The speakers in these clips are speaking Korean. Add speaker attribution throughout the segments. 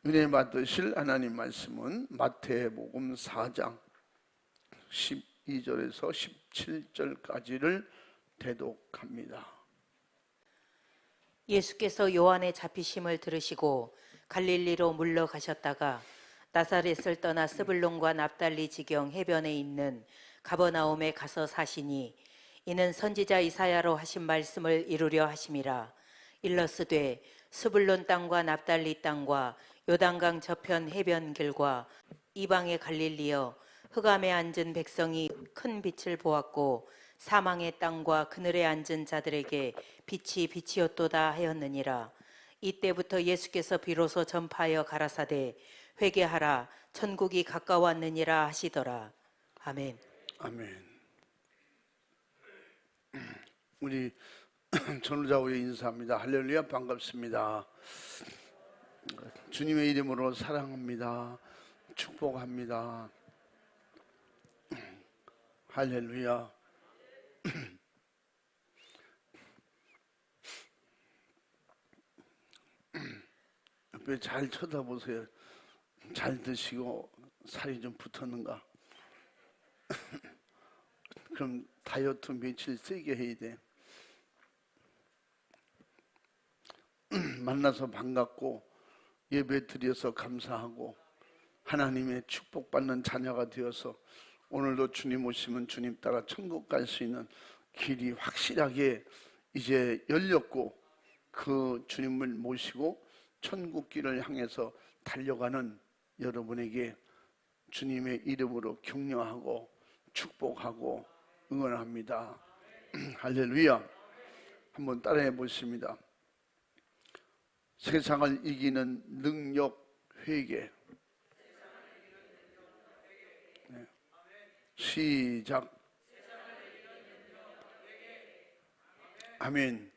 Speaker 1: 은혜 받으실 하나님 말씀은 마태복음 4장 12절에서 17절까지를 대독합니다.
Speaker 2: 예수께서 요한의 잡히심을 들으시고 갈릴리로 물러가셨다가 나사렛을 떠나 스불론과 납달리 지경 해변에 있는 가버나움에 가서 사시니 이는 선지자 이사야로 하신 말씀을 이루려 하심이라. 일러스되 스불론 땅과 납달리 땅과 요단강 저편 해변길과 이방의 갈릴리여, 흑암에 앉은 백성이 큰 빛을 보았고 사망의 땅과 그늘에 앉은 자들에게 빛이 빛이었도다 하였느니라. 이때부터 예수께서 비로소 전파하여 가라사대 회개하라, 천국이 가까웠느니라 하시더라. 아멘.
Speaker 1: 아멘. 우리 전우자우에 인사합니다. 할렐루야, 반갑습니다. 주님의 이름으로 사랑합니다. 축복합니다. 할렐루야. 옆에 잘 쳐다보세요. 잘 드시고 살이 좀 붙었는가? 그럼 다이어트 며칠 세게 해야 돼. 만나서 반갑고 예배 드려서 감사하고 하나님의 축복받는 자녀가 되어서 오늘도 주님 오시면 주님 따라 천국 갈 수 있는 길이 확실하게 이제 열렸고, 그 주님을 모시고 천국 길을 향해서 달려가는 여러분에게 주님의 이름으로 격려하고 축복하고 응원합니다. 할렐루야. 한번 따라해 보십니다. 세상을 이기는 능력 회개. 네. 시작. 아멘.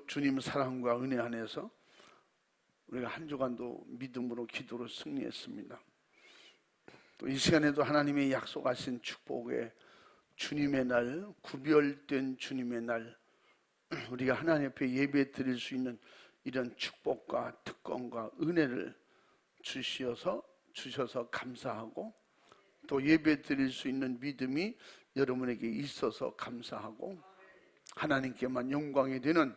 Speaker 1: 주님 사랑과 은혜 안에서 우리가 한 주간도 믿음으로 기도로 승리했습니다. 또 이 시간에도 하나님의 약속하신 축복의 주님의 날, 구별된 주님의 날, 우리가 하나님 앞에 예배 드릴 수 있는 이런 축복과 특권과 은혜를 주셔서 감사하고, 또 예배 드릴 수 있는 믿음이 여러분에게 있어서 감사하고, 하나님께만 영광이 되는,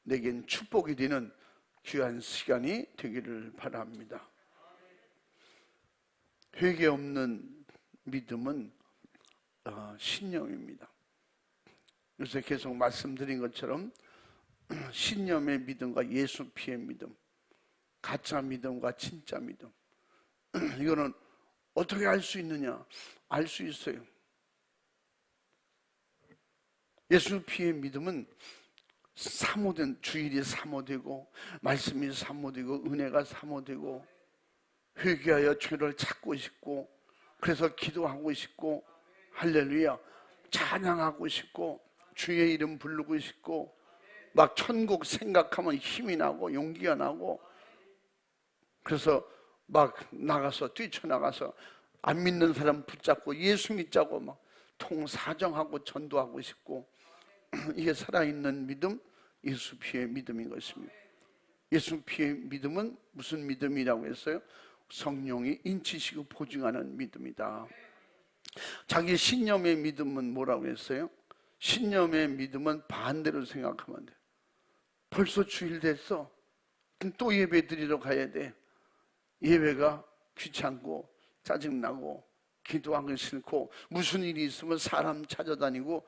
Speaker 1: 내겐 축복이 되는 귀한 시간이 되기를 바랍니다. 회개 없는 믿음은 신념입니다. 요새 계속 말씀드린 것처럼 신념의 믿음과 예수 피의 믿음, 가짜 믿음과 진짜 믿음, 이거는 어떻게 알 수 있느냐? 알 수 있어요. 예수 피의 믿음은 사모된, 주일이 사모되고 말씀이 사모되고 은혜가 사모되고 회개하여 죄를 찾고 싶고, 그래서 기도하고 싶고, 할렐루야, 찬양하고 싶고, 주의 이름 부르고 싶고, 막 천국 생각하면 힘이 나고 용기가 나고, 그래서 막 나가서 뛰쳐나가서 안 믿는 사람 붙잡고 예수 믿자고 막 통사정하고 전도하고 싶고, 이게 살아있는 믿음, 예수 피의 믿음인 것입니다. 예수 피의 믿음은 무슨 믿음이라고 했어요? 성령이 인치시고 보증하는 믿음이다. 자기 신념의 믿음은 뭐라고 했어요? 신념의 믿음은 반대로 생각하면 돼. 벌써 주일 됐어. 또 예배 드리러 가야 돼. 예배가 귀찮고 짜증나고 기도하기 싫고, 무슨 일이 있으면 사람 찾아다니고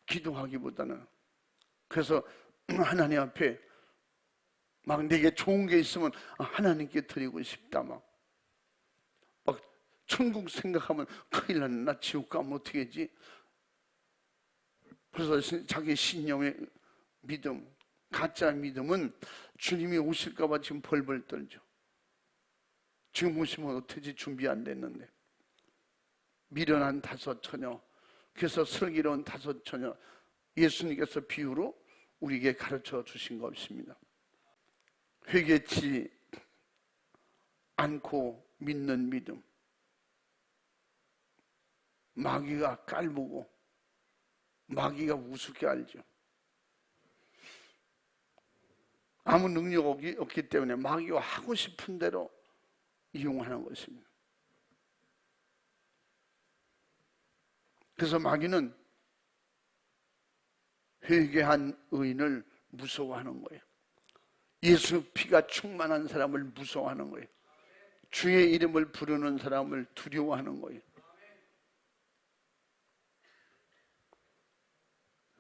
Speaker 1: 기도하기보다는, 그래서 하나님 앞에 막 내게 좋은 게 있으면 하나님께 드리고 싶다. 막 천국 생각하면 큰일 나네. 나 지옥 가면 어떻게 하지? 그래서 자기 신념의 믿음, 가짜 믿음은 주님이 오실까 봐 지금 벌벌 떨죠. 지금 오시면 어떻게 준비 안 됐는데. 미련한 다섯 처녀, 그래서 슬기로운 다섯 처녀, 예수님께서 비유로 우리에게 가르쳐 주신 것입니다. 회개치 않고 믿는 믿음, 마귀가 깔보고 마귀가 우습게 알죠. 아무 능력이 없기 때문에 마귀가 하고 싶은 대로 이용하는 것입니다. 그래서 마귀는 회개한 의인을 무서워하는 거예요. 예수 피가 충만한 사람을 무서워하는 거예요. 주의 이름을 부르는 사람을 두려워하는 거예요.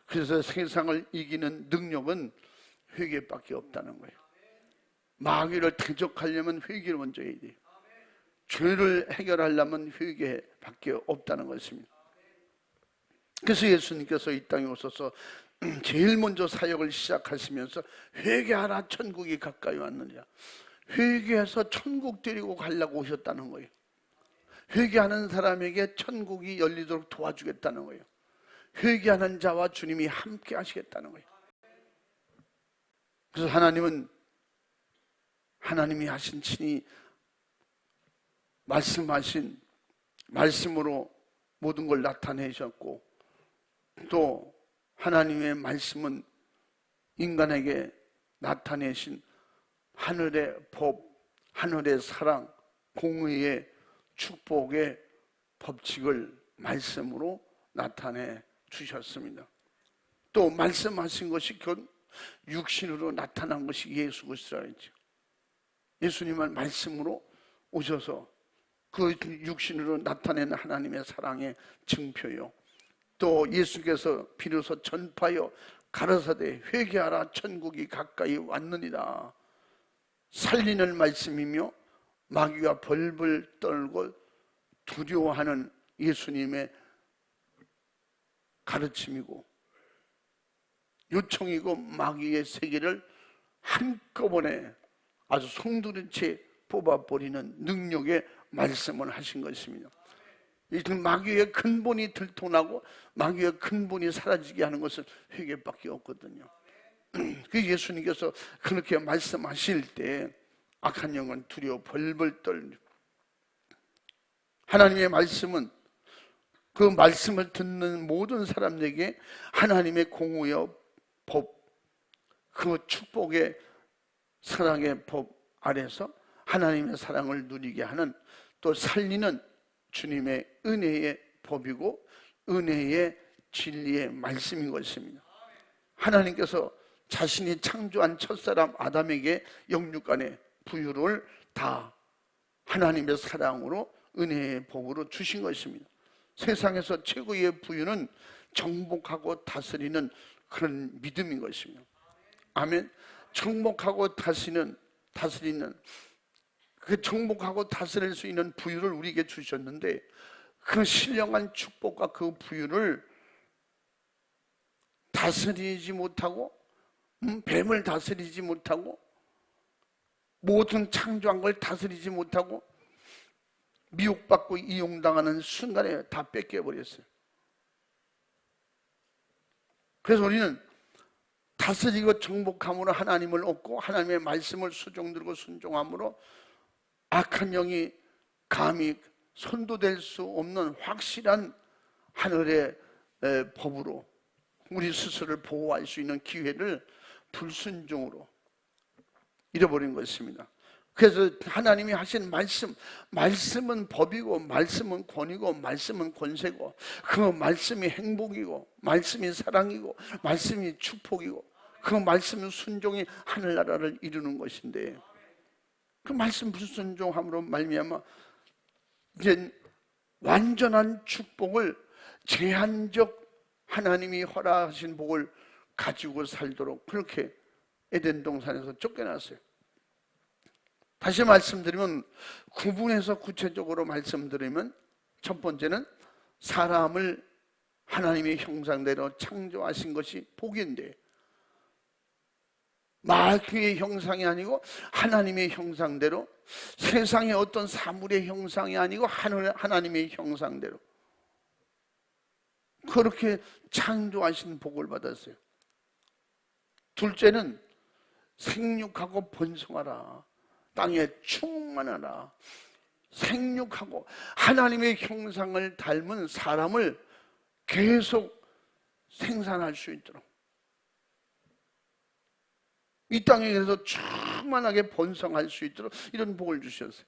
Speaker 1: 그래서 세상을 이기는 능력은 회개밖에 없다는 거예요. 마귀를 대적하려면 회개를 먼저 해야 돼요. 죄를 해결하려면 회개밖에 없다는 것입니다. 그래서 예수님께서 이 땅에 오셔서 제일 먼저 사역을 시작하시면서 회개하라, 천국이 가까이 왔느니라. 회개해서 천국 데리고 가려고 오셨다는 거예요. 회개하는 사람에게 천국이 열리도록 도와주겠다는 거예요. 회개하는 자와 주님이 함께 하시겠다는 거예요. 그래서 하나님이 하신 친히 말씀하신 말씀으로 모든 걸 나타내셨고, 또 하나님의 말씀은 인간에게 나타내신 하늘의 법, 하늘의 사랑, 공의의 축복의 법칙을 말씀으로 나타내 주셨습니다. 또 말씀하신 것이 육신으로 나타난 것이 예수 그리스도였죠. 예수님은 말씀으로 오셔서 그 육신으로 나타낸 하나님의 사랑의 증표요, 또 예수께서 비로소 전파하여 가라사대 회개하라, 천국이 가까이 왔느니라. 살리는 말씀이며 마귀가 벌벌 떨고 두려워하는 예수님의 가르침이고 요청이고, 마귀의 세계를 한꺼번에 아주 송두린 채 뽑아버리는 능력의 말씀을 하신 것입니다. 이 마귀의 근본이 들통나고 마귀의 근본이 사라지게 하는 것은 회개밖에 없거든요. 그 예수님께서 그렇게 말씀하실 때 악한 영은 두려워 벌벌 떨. 하나님의 말씀은 그 말씀을 듣는 모든 사람에게 하나님의 공의의 법, 그 축복의 사랑의 법 아래서 하나님의 사랑을 누리게 하는, 또 살리는 주님의 은혜의 법이고 은혜의 진리의 말씀인 것입니다. 하나님께서 자신이 창조한 첫사람 아담에게 영육간의 부유를 다 하나님의 사랑으로 은혜의 법으로 주신 것입니다. 세상에서 최고의 부유는 정복하고 다스리는 그런 믿음인 것입니다. 아멘. 정복하고 다스리는 그 정복하고 다스릴 수 있는 부유를 우리에게 주셨는데, 그 신령한 축복과 그 부유를 다스리지 못하고, 뱀을 다스리지 못하고, 모든 창조한 걸 다스리지 못하고 미혹받고 이용당하는 순간에 다 뺏겨버렸어요. 그래서 우리는 다스리고 정복함으로 하나님을 얻고, 하나님의 말씀을 수종들고 순종함으로 악한 영이 감히 손도댈 수 없는 확실한 하늘의 법으로 우리 스스로를 보호할 수 있는 기회를 불순종으로 잃어버린 것입니다. 그래서 하나님이 하신 말씀은 법이고, 말씀은 권위고, 말씀은 권세고, 그 말씀이 행복이고, 말씀이 사랑이고, 말씀이 축복이고, 그 말씀은 순종이 하늘나라를 이루는 것인데, 그 말씀 불순종함으로 말미암아 이제 완전한 축복을, 제한적 하나님이 허락하신 복을 가지고 살도록 그렇게 에덴 동산에서 쫓겨났어요. 다시 말씀드리면, 구분해서 구체적으로 말씀드리면, 첫 번째는 사람을 하나님의 형상대로 창조하신 것이 복인데, 마귀의 형상이 아니고 하나님의 형상대로, 세상의 어떤 사물의 형상이 아니고 하나님의 형상대로 그렇게 창조하신 복을 받았어요. 둘째는 생육하고 번성하라, 땅에 충만하라. 생육하고 하나님의 형상을 닮은 사람을 계속 생산할 수 있도록, 이 땅에서 충만하게 번성할 수 있도록 이런 복을 주셨어요.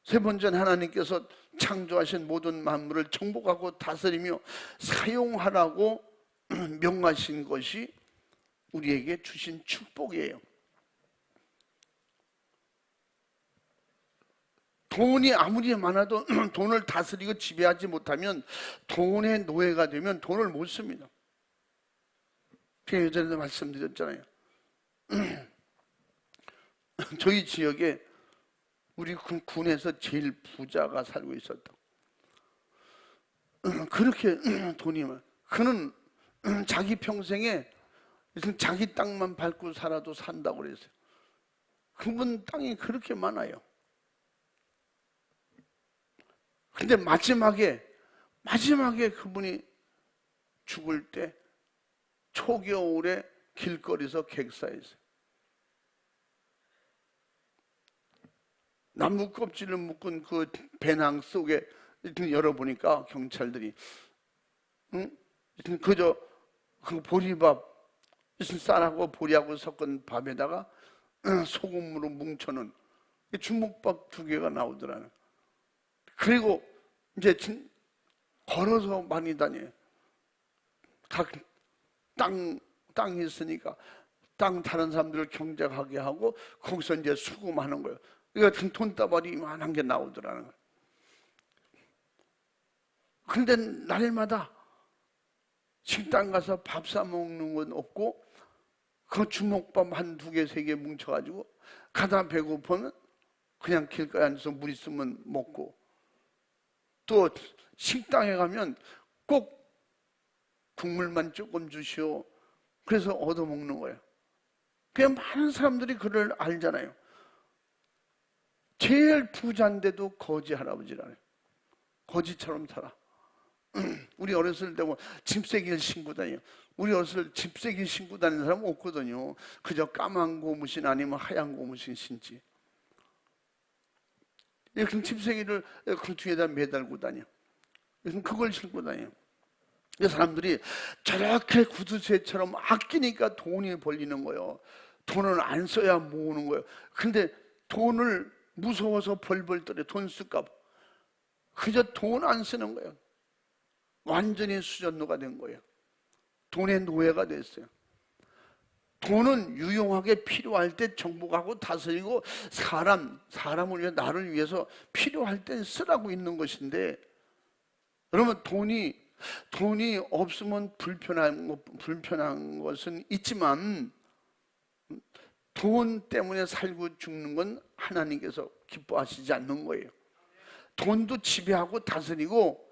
Speaker 1: 세 번째는 하나님께서 창조하신 모든 만물을 정복하고 다스리며 사용하라고 명하신 것이 우리에게 주신 축복이에요. 돈이 아무리 많아도 돈을 다스리고 지배하지 못하면 돈의 노예가 되면 돈을 못 씁니다. 제가 예전에도 말씀드렸잖아요. 저희 지역에 우리 군에서 제일 부자가 살고 있었다. 그렇게 돈이 많아. 그는 자기 평생에 자기 땅만 밟고 살아도 산다고 그랬어요. 그분 땅이 그렇게 많아요. 근데 마지막에 그분이 죽을 때 초겨울에 길거리에서 객사했어요. 나무 껍질을 묶은 그 배낭 속에 열어보니까 경찰들이 그저 그 보리밥 쌀하고 보리하고 섞은 밥에다가 소금으로 뭉쳐놓은 주먹밥 2개가 나오더라는. 그리고 이제 걸어서 많이 다녀요. 각 땅이 있으니까 땅 다른 사람들을 경작하게 하고 거기서 이제 수금하는 거예요. 이 같은 돈다발이 이만한 게 나오더라는 거예요. 근데 날마다 식당 가서 밥 사 먹는 건 없고 그 주먹밥 1, 2개, 3개 뭉쳐가지고 가다 배고프면 그냥 길가에 앉아서 물 있으면 먹고, 또 식당에 가면 꼭 국물만 조금 주시오. 그래서 얻어먹는 거예요. 그냥 많은 사람들이 그를 알잖아요. 제일 부자인데도 거지 할아버지라네. 거지처럼 살아. 우리 어렸을 때 뭐 집세기를 신고 다녀요. 우리 어렸을 때 집세기 신고 다니는 사람 없거든요. 그저 까만 고무신 아니면 하얀 고무신 신지. 요즘 집세기를 그 뒤에다 매달고 다녀. 요즘 그걸 신고 다녀요. 사람들이 저렇게 구두쇠처럼 아끼니까 돈이 벌리는 거예요. 돈을 안 써야 모으는 거예요. 근데 돈을 무서워서 벌벌 떨어. 돈 쓸까 봐. 그저 돈 안 쓰는 거예요. 완전히 수전노가 된 거예요. 돈의 노예가 됐어요. 돈은 유용하게 필요할 때 정복하고 다스리고 사람을 위해 나를 위해서 필요할 때 쓰라고 있는 것인데, 여러분 돈이 없으면 불편한 것은 있지만 돈 때문에 살고 죽는 건 하나님께서 기뻐하시지 않는 거예요. 돈도 지배하고 다스리고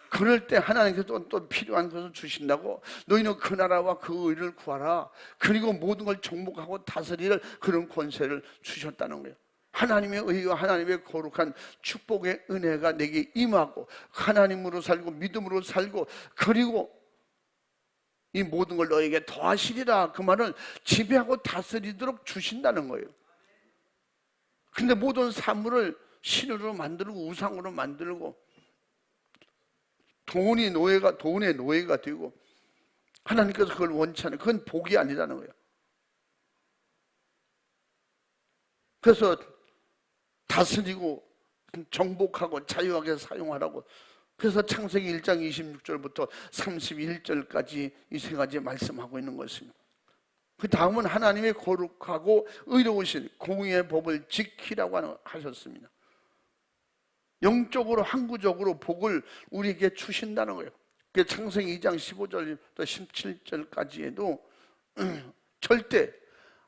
Speaker 1: 그럴 때 하나님께서 또 필요한 것을 주신다고. 너희는 그 나라와 그 의를 구하라. 그리고 모든 걸 정복하고 다스리는 그런 권세를 주셨다는 거예요. 하나님의 의와 하나님의 거룩한 축복의 은혜가 내게 임하고 하나님으로 살고 믿음으로 살고 그리고 이 모든 걸 너에게 더하시리라. 그 말은 지배하고 다스리도록 주신다는 거예요. 근데 모든 사물을 신으로 만들고 우상으로 만들고 돈의 노예가 되고 하나님께서 그걸 원치 않아요. 그건 복이 아니라는 거예요. 그래서 다스리고 정복하고 자유하게 사용하라고. 그래서 창세기 1장 26절부터 31절까지 이 3가지 말씀하고 있는 것입니다. 그 다음은 하나님의 거룩하고 의로우신 공의의 법을 지키라고 하셨습니다. 영적으로 항구적으로 복을 우리에게 주신다는 거예요. 창세기 2장 15절부터 17절까지에도 절대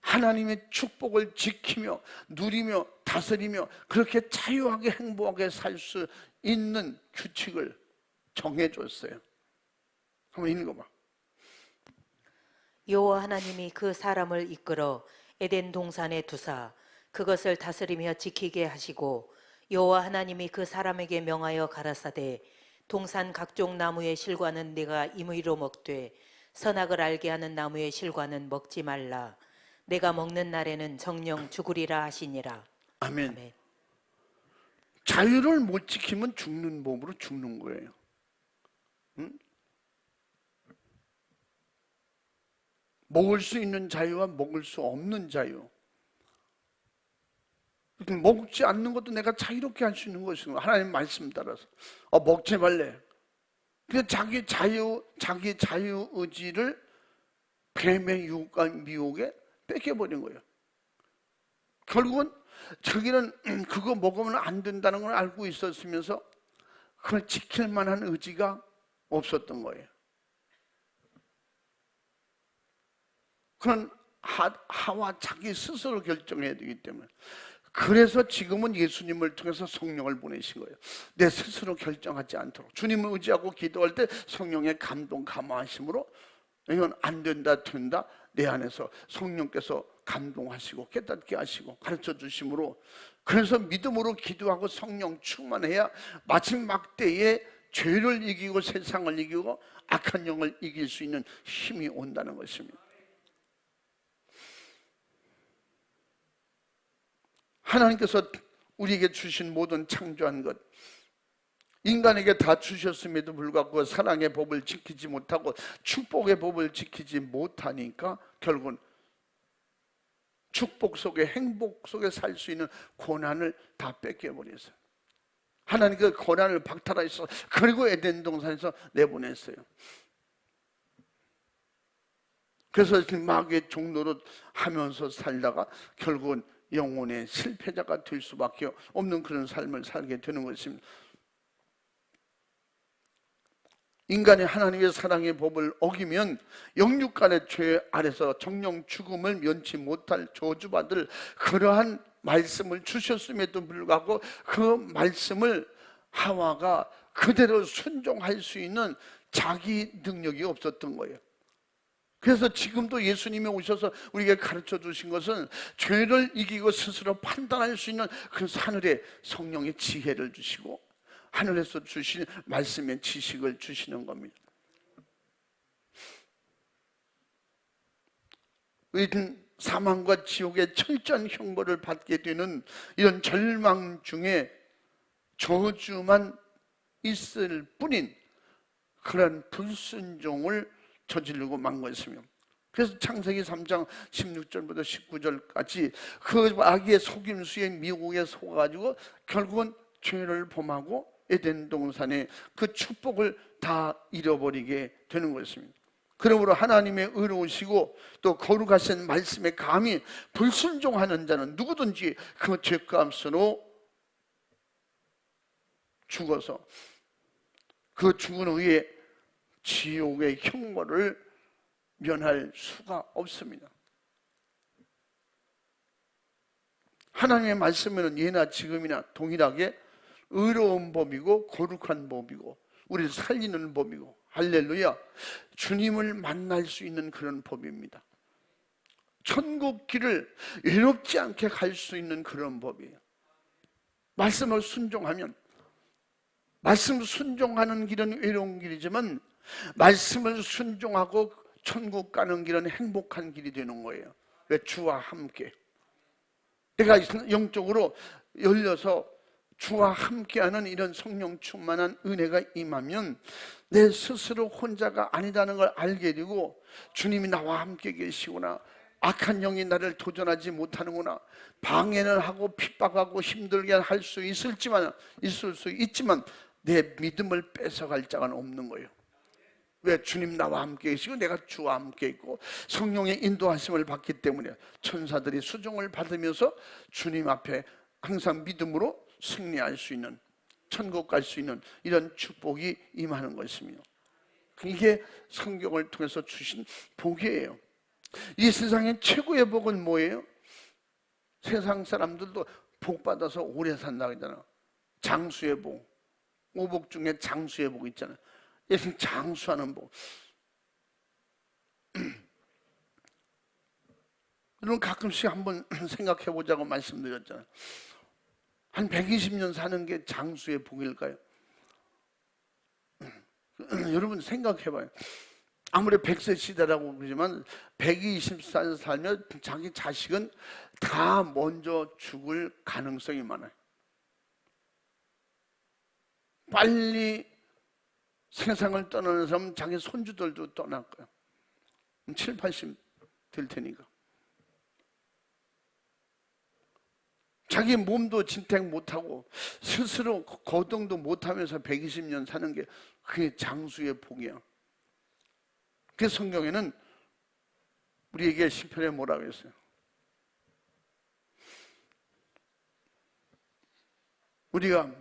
Speaker 1: 하나님의 축복을 지키며 누리며 다스리며 그렇게 자유하게 행복하게 살 수 있는 규칙을 정해줬어요. 한번 읽어봐.
Speaker 2: 여호와 하나님이 그 사람을 이끌어 에덴 동산에 두사 그것을 다스리며 지키게 하시고, 여호와 하나님이 그 사람에게 명하여 가라사대 동산 각종 나무의 실과는 네가 임의로 먹되 선악을 알게 하는 나무의 실과는 먹지 말라. 내가 먹는 날에는 정령 죽으리라 하시니라.
Speaker 1: 아멘.
Speaker 2: 아멘.
Speaker 1: 자유를 못 지키면 죽는 몸으로 죽는 거예요. 응? 먹을 수 있는 자유와 먹을 수 없는 자유. 먹지 않는 것도 내가 자유롭게 할 수 있는 것이고, 하나님 말씀 따라서 먹지 말래. 그냥 자기 자유 의지를 뱀의 유혹과 미혹에 뺏겨버린 거예요. 결국은 자기는 그거 먹으면 안 된다는 걸 알고 있었으면서 그걸 지킬 만한 의지가 없었던 거예요. 그런 하와 자기 스스로 결정해야 되기 때문에. 그래서 지금은 예수님을 통해서 성령을 보내신 거예요. 내 스스로 결정하지 않도록. 주님을 의지하고 기도할 때 성령의 감동, 감화하심으로 이건 안 된다, 된다. 내 안에서 성령께서 감동하시고 깨닫게 하시고 가르쳐 주심으로, 그래서 믿음으로 기도하고 성령 충만해야 마지막 때에 죄를 이기고 세상을 이기고 악한 영을 이길 수 있는 힘이 온다는 것입니다. 하나님께서 우리에게 주신 모든 창조한 것, 인간에게 다 주셨음에도 불구하고 사랑의 법을 지키지 못하고 축복의 법을 지키지 못하니까 결국은 축복 속에, 행복 속에 살 수 있는 고난을 다 뺏겨버렸어요. 하나님 그 고난을 박탈하셔서 그리고 에덴 동산에서 내보냈어요. 그래서 마귀의 종노릇 하면서 살다가 결국은 영혼의 실패자가 될 수밖에 없는 그런 삶을 살게 되는 것입니다. 인간이 하나님의 사랑의 법을 어기면 영육간의 죄 아래서 정령 죽음을 면치 못할 저주받을 그러한 말씀을 주셨음에도 불구하고 그 말씀을 하와가 그대로 순종할 수 있는 자기 능력이 없었던 거예요. 그래서 지금도 예수님이 오셔서 우리에게 가르쳐 주신 것은 죄를 이기고 스스로 판단할 수 있는 그 하늘의 성령의 지혜를 주시고 하늘에서 주신 말씀의 지식을 주시는 겁니다. 우리는 사망과 지옥의 철저한 형벌을 받게 되는 이런 절망 중에 저주만 있을 뿐인 그런 불순종을 저지르고 만 것이며, 그래서 창세기 3장 16절부터 19절까지 그 아기의 속임수에 미혹에 속아가지고 결국은 죄를 범하고 에덴 동산의 그 축복을 다 잃어버리게 되는 것입니다. 그러므로 하나님의 의로우시고 또 거룩하신 말씀에 감히 불순종하는 자는 누구든지 그 죄값으로 죽어서 그 죽은 후에 지옥의 형벌을 면할 수가 없습니다. 하나님의 말씀에는 예나 지금이나 동일하게 의로운 법이고 거룩한 법이고 우리를 살리는 법이고, 할렐루야, 주님을 만날 수 있는 그런 법입니다. 천국 길을 외롭지 않게 갈 수 있는 그런 법이에요. 말씀을 순종하면, 말씀 순종하는 길은 외로운 길이지만 말씀을 순종하고 천국 가는 길은 행복한 길이 되는 거예요. 왜? 주와 함께. 내가 영적으로 열려서 주와 함께하는 이런 성령 충만한 은혜가 임하면 내 스스로 혼자가 아니라는 걸 알게 되고, 주님이 나와 함께 계시구나, 악한 영이 나를 도전하지 못하는구나, 방해는 하고 핍박하고 힘들게 할 수 있을 수 있지만 내 믿음을 뺏어갈 자가 없는 거예요. 왜? 주님 나와 함께 계시고 내가 주와 함께 있고 성령의 인도하심을 받기 때문에 천사들이 수종을 받으면서 주님 앞에 항상 믿음으로 승리할 수 있는, 천국 갈 수 있는 이런 축복이 임하는 것입니다. 이게 성경을 통해서 주신 복이에요. 이 세상의 최고의 복은 뭐예요? 세상 사람들도 복 받아서 오래 산다고 하잖아. 장수의 복, 오복 중에 장수의 복 있잖아요. 예수님 장수하는 복. 여러분 가끔씩 한번 생각해 보자고 말씀드렸잖아요. 한 120년 사는 게 장수의 복일까요? 여러분 생각해 봐요. 아무리 100세 시대라고 그러지만 120살 살면 자기 자식은 다 먼저 죽을 가능성이 많아요. 빨리 세상을 떠나는 사람은 자기 손주들도 떠날 거예요. 7, 80 회복될 테니까. 자기 몸도 진택 못하고 스스로 거동도 못하면서 120년 사는 게 그게 장수의 복이야. 그 성경에는 우리에게 시편에 뭐라고 했어요? 우리가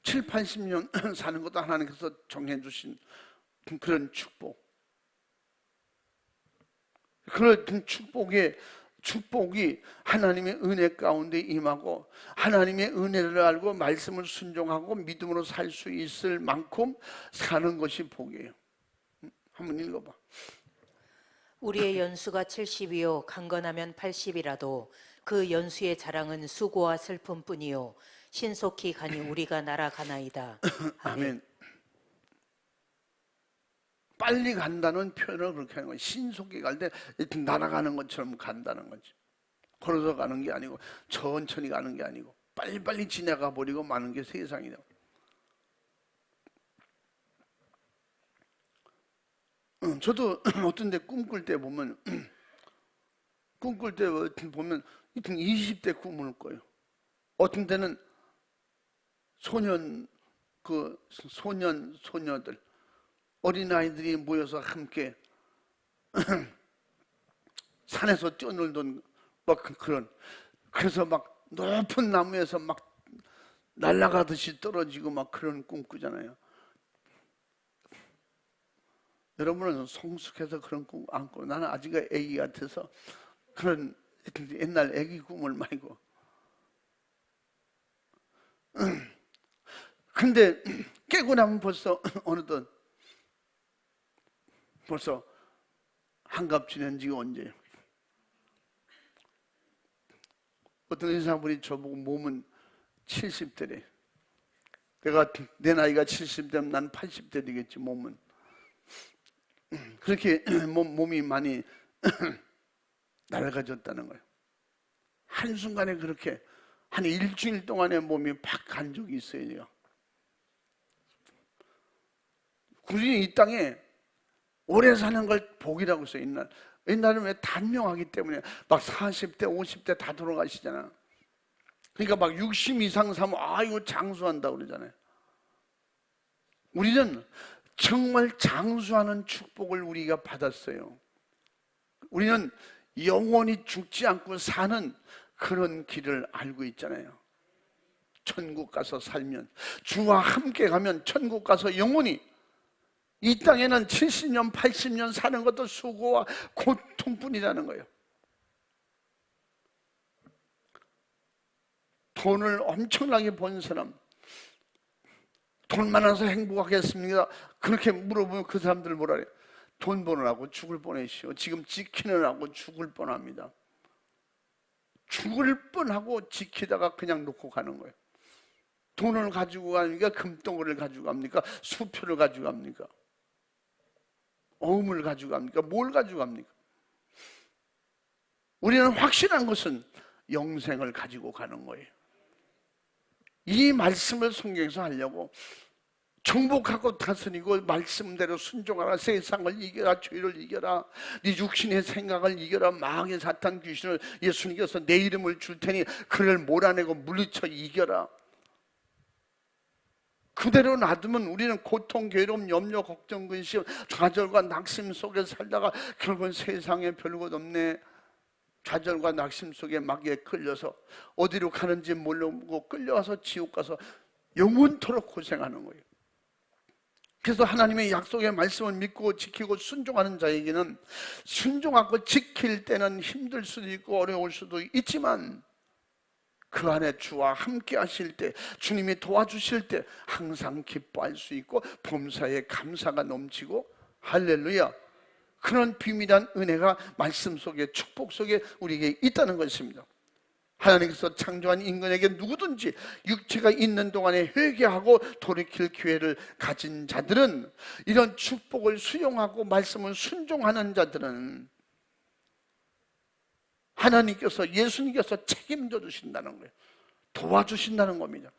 Speaker 1: 7, 80년 사는 것도 하나님께서 정해주신 그런 축복. 그런 축복이 하나님의 은혜 가운데 임하고 하나님의 은혜를 알고 말씀을 순종하고 믿음으로 살 수 있을 만큼 사는 것이 복이에요. 한번 읽어봐.
Speaker 2: 우리의 연수가 70이요 강건하면 80이라도 그 연수의 자랑은 수고와 슬픔뿐이요 신속히 가니 우리가 날아가나이다.
Speaker 1: 아멘. 빨리 간다는 표현을 그렇게 하는 거예요. 신속히 갈 때 날아가는 것처럼 간다는 거지. 걸어서 가는 게 아니고 천천히 가는 게 아니고 빨리빨리 지나가 버리고 마는 게 세상이다. 저도 어떤 데 꿈꿀 때 보면 20대 꿈을 꿔요. 어떤 때는 소녀들 어린아이들이 모여서 함께 산에서 뛰어놀던 막 그런, 그래서 막 높은 나무에서 막 날아가듯이 떨어지고 막 그런 꿈 꾸잖아요. 여러분은 성숙해서 그런 꿈 안 꾸고, 나는 아직 애기 같아서 그런 옛날 애기 꿈을 많이 꿔. 근데 깨고 나면 벌써 어느덧 한갑 지낸 지가 언제예요? 어떤 의사분이 저보고 몸은 70대래. 내 나이가 70대면 난 80대 되겠지, 몸은. 그렇게 몸이 많이 낡아졌다는 거예요. 한순간에 그렇게 한 일주일 동안에 몸이 팍 간 적이 있어요. 제가. 굳이 이 땅에 오래 사는 걸 복이라고 써요. 옛날은 왜 단명하기 때문에 막 40대, 50대 다 돌아가시잖아. 그러니까 막 60 이상 사면 이거 장수한다고 그러잖아요. 우리는 정말 장수하는 축복을 우리가 받았어요. 우리는 영원히 죽지 않고 사는 그런 길을 알고 있잖아요. 천국 가서 살면, 주와 함께 가면 천국 가서 영원히, 이 땅에는 70년, 80년 사는 것도 수고와 고통뿐이라는 거예요. 돈을 엄청나게 번 사람, 돈 많아서 행복하겠습니까? 그렇게 물어보면 그 사람들 뭐라 그래요? 돈 버느라고 죽을 뻔했시오. 지금 지키느라고 죽을 뻔합니다. 죽을 뻔하고 지키다가 그냥 놓고 가는 거예요. 돈을 가지고 가니까 금덩어리를 가지고 갑니까? 수표를 가지고 갑니까? 어음을 가지고 갑니까? 뭘 가지고 갑니까? 우리는 확실한 것은 영생을 가지고 가는 거예요. 이 말씀을 성경에서 하려고 정복하고 다스리고 말씀대로 순종하라. 세상을 이겨라. 죄를 이겨라. 네 육신의 생각을 이겨라. 마귀의 사탄 귀신을 예수님께서 내 이름을 줄 테니 그를 몰아내고 물리쳐 이겨라. 그대로 놔두면 우리는 고통, 괴로움, 염려, 걱정, 근심, 좌절과 낙심 속에 살다가 결국은 세상에 별것 없네. 좌절과 낙심 속에 마귀에 끌려서 어디로 가는지 모르고 끌려와서 지옥 가서 영원토록 고생하는 거예요. 그래서 하나님의 약속의 말씀을 믿고 지키고 순종하는 자에게는 순종하고 지킬 때는 힘들 수도 있고 어려울 수도 있지만 그 안에 주와 함께 하실 때, 주님이 도와주실 때 항상 기뻐할 수 있고 범사에 감사가 넘치고, 할렐루야, 그런 비밀한 은혜가 말씀 속에, 축복 속에 우리에게 있다는 것입니다. 하나님께서 창조한 인간에게 누구든지 육체가 있는 동안에 회개하고 돌이킬 기회를 가진 자들은, 이런 축복을 수용하고 말씀을 순종하는 자들은 하나님께서, 예수님께서 책임져 주신다는 거예요. 도와주신다는 겁니다.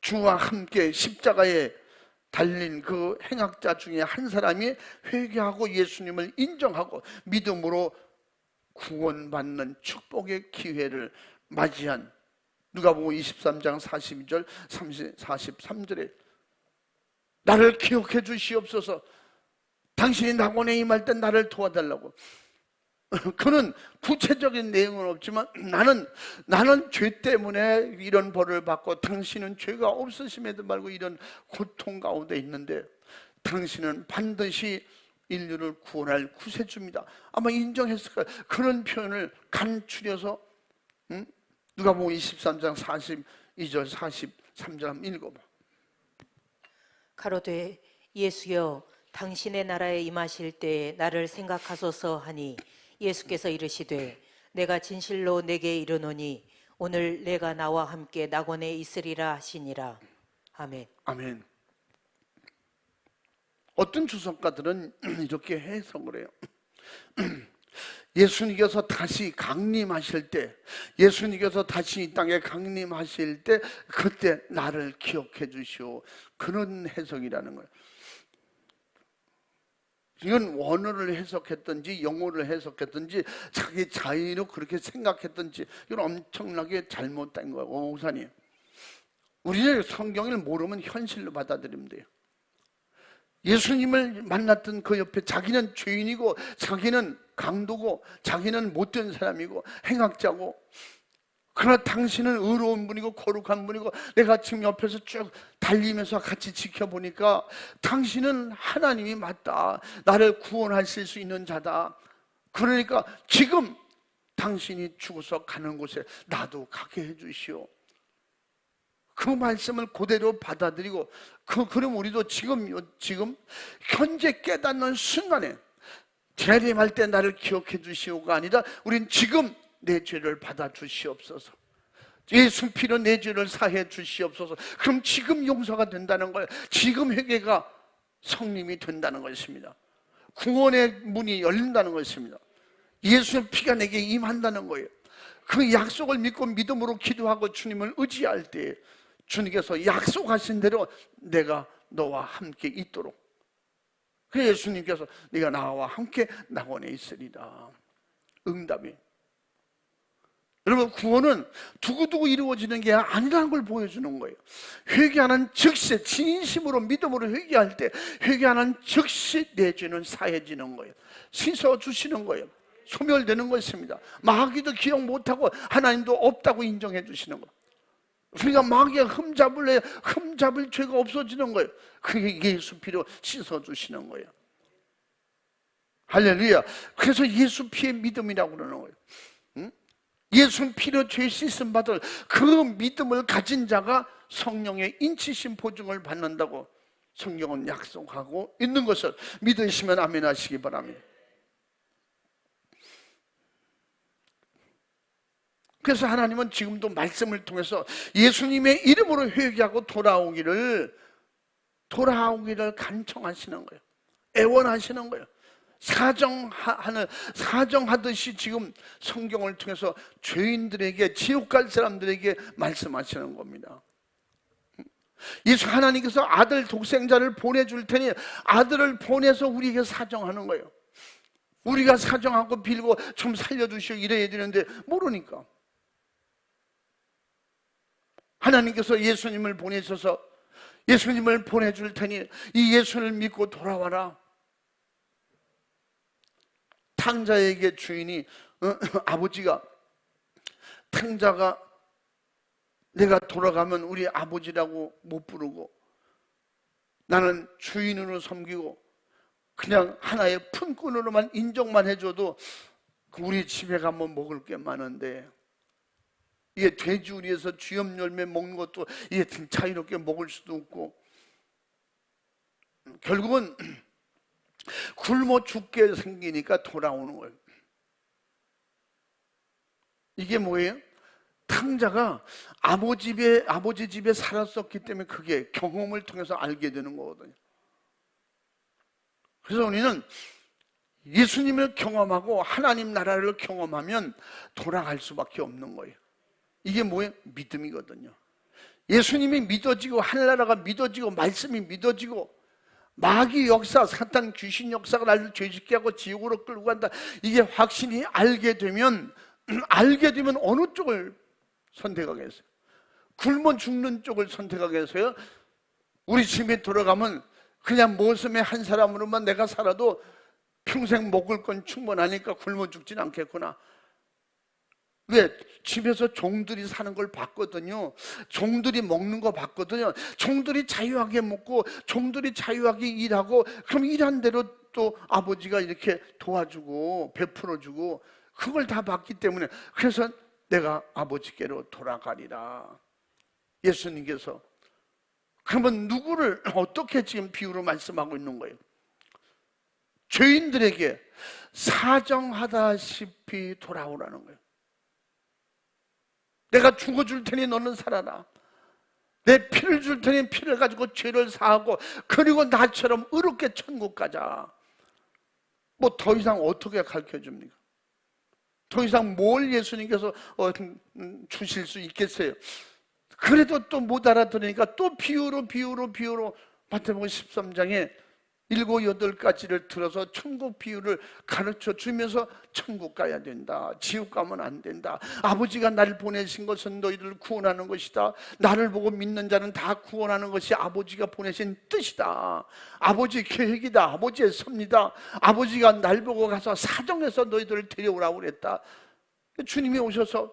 Speaker 1: 주와 함께 십자가에 달린 그 행악자 중에 한 사람이 회개하고 예수님을 인정하고 믿음으로 구원받는 축복의 기회를 맞이한 누가복음 23장 42절 43절에 나를 기억해 주시옵소서, 당신이 낙원에 임할 때 나를 도와달라고. 그는 구체적인 내용은 없지만 나는 죄 때문에 이런 벌을 받고 당신은 죄가 없으심에도 말고 이런 고통 가운데 있는데 당신은 반드시 인류를 구원할 구세주입니다. 아마 인정했을 거예요. 그런 표현을 간추려서 누가복음 23장 42절 43절 한번 읽어봐.
Speaker 2: 가로되 예수여 당신의 나라에 임하실 때에 나를 생각하소서 하니 예수께서 이르시되 내가 진실로 내게 이르노니 오늘 내가 나와 함께 낙원에 있으리라 하시니라. 아멘.
Speaker 1: 아멘. 어떤 주석가들은 이렇게 해석을 해요. 예수님께서 다시 강림하실 때, 예수님께서 다시 이 땅에 강림하실 때 그때 나를 기억해 주시오, 그런 해석이라는 거예요. 이건 원어를 해석했든지 영어를 해석했든지 자기 자의로 그렇게 생각했든지 이건 엄청나게 잘못된 거예요. 오사님, 우리는 성경을 모르면 현실로 받아들이면 돼요. 예수님을 만났던 그 옆에 자기는 죄인이고 자기는 강도고 자기는 못된 사람이고 행악자고, 그러나 당신은 의로운 분이고 거룩한 분이고 내가 지금 옆에서 쭉 달리면서 같이 지켜보니까 당신은 하나님이 맞다, 나를 구원하실 수 있는 자다. 그러니까 지금 당신이 죽어서 가는 곳에 나도 가게 해주시오. 그 말씀을 그대로 받아들이고 그럼 우리도 지금 현재 깨닫는 순간에 재림할 때 나를 기억해 주시오가 아니라 우린 지금 내 죄를 받아 주시옵소서, 예수 피로 내 죄를 사해 주시옵소서. 그럼 지금 용서가 된다는 거예요. 지금 회개가 성림이 된다는 것입니다. 구원의 문이 열린다는 것입니다. 예수의 피가 내게 임한다는 거예요. 그 약속을 믿고 믿음으로 기도하고 주님을 의지할 때 주님께서 약속하신 대로 내가 너와 함께 있도록, 그래서 예수님께서 네가 나와 함께 낙원에 있으리라. 응답이. 여러분, 구원은 두고두고 이루어지는 게 아니라는 걸 보여주는 거예요. 회개하는 즉시, 진심으로 믿음으로 회개할 때 회개하는 즉시 내 죄는 사해지는 거예요. 씻어주시는 거예요. 소멸되는 것입니다. 마귀도 기억 못하고 하나님도 없다고 인정해 주시는 거예요. 우리가 마귀의 흠잡을 죄가 없어지는 거예요. 그게 예수 피로 씻어주시는 거예요. 할렐루야. 그래서 예수 피의 믿음이라고 그러는 거예요. 예수 피로 죄 씻음 받을 그 믿음을 가진 자가 성령의 인치심 보증을 받는다고 성경은 약속하고 있는 것을 믿으시면 아멘 하시기 바랍니다. 그래서 하나님은 지금도 말씀을 통해서 예수님의 이름으로 회개하고 돌아오기를 간청하시는 거예요. 애원하시는 거예요. 사정하듯이 지금 성경을 통해서 죄인들에게, 지옥 갈 사람들에게 말씀하시는 겁니다. 예수 하나님께서 아들 독생자를 보내줄 테니 아들을 보내서 우리에게 사정하는 거예요. 우리가 사정하고 빌고 좀 살려주시오 이래야 되는데 모르니까 하나님께서 예수님을 보내셔서 예수님을 보내줄 테니 이 예수를 믿고 돌아와라. 탕자에게 주인이 아버지가, 탕자가 내가 돌아가면 우리 아버지라고 못 부르고 나는 주인으로 섬기고 그냥 하나의 품꾼으로만 인정만 해줘도 우리 집에 가면 먹을 게 많은데 이게 돼지우리에서 쥐염 열매 먹는 것도 이게 자유롭게 먹을 수도 없고 결국은 굶어 죽게 생기니까 돌아오는 거예요. 이게 뭐예요? 탕자가 아버지 집에 살았었기 때문에 그게 경험을 통해서 알게 되는 거거든요. 그래서 우리는 예수님을 경험하고 하나님 나라를 경험하면 돌아갈 수밖에 없는 거예요. 이게 뭐예요? 믿음이거든요. 예수님이 믿어지고 하늘나라가 믿어지고 말씀이 믿어지고 마귀 역사, 사탄 귀신 역사가 나를 죄짓게 하고 지옥으로 끌고 간다, 이게 확신이 알게 되면 어느 쪽을 선택하겠어요? 굶어 죽는 쪽을 선택하겠어요? 우리 집에 돌아가면 그냥 모섬의 한 사람으로만 내가 살아도 평생 먹을 건 충분하니까 굶어 죽진 않겠구나. 왜? 집에서 종들이 사는 걸 봤거든요. 종들이 먹는 거 봤거든요. 종들이 자유하게 먹고 종들이 자유하게 일하고, 그럼 일한 대로 또 아버지가 이렇게 도와주고 베풀어주고, 그걸 다 봤기 때문에, 그래서 내가 아버지께로 돌아가리라. 예수님께서 그러면 누구를 어떻게 지금 비유로 말씀하고 있는 거예요? 죄인들에게 사정하다시피 돌아오라는 거예요. 내가 죽어줄 테니 너는 살아라. 내 피를 줄 테니 피를 가지고 죄를 사하고 그리고 나처럼 의롭게 천국 가자. 뭐 더 이상 어떻게 가르쳐 줍니까? 더 이상 뭘 예수님께서 주실 수 있겠어요? 그래도 또 못 알아들으니까 또 비유로 마태복음 13장에 7, 8가지를 들어서 천국 비유를 가르쳐 주면서 천국 가야 된다, 지옥 가면 안 된다, 아버지가 나를 보내신 것은 너희들을 구원하는 것이다, 나를 보고 믿는 자는 다 구원하는 것이 아버지가 보내신 뜻이다, 아버지 계획이다, 아버지의 섭니다, 아버지가 날 보고 가서 사정해서 너희들을 데려오라고 그랬다. 주님이 오셔서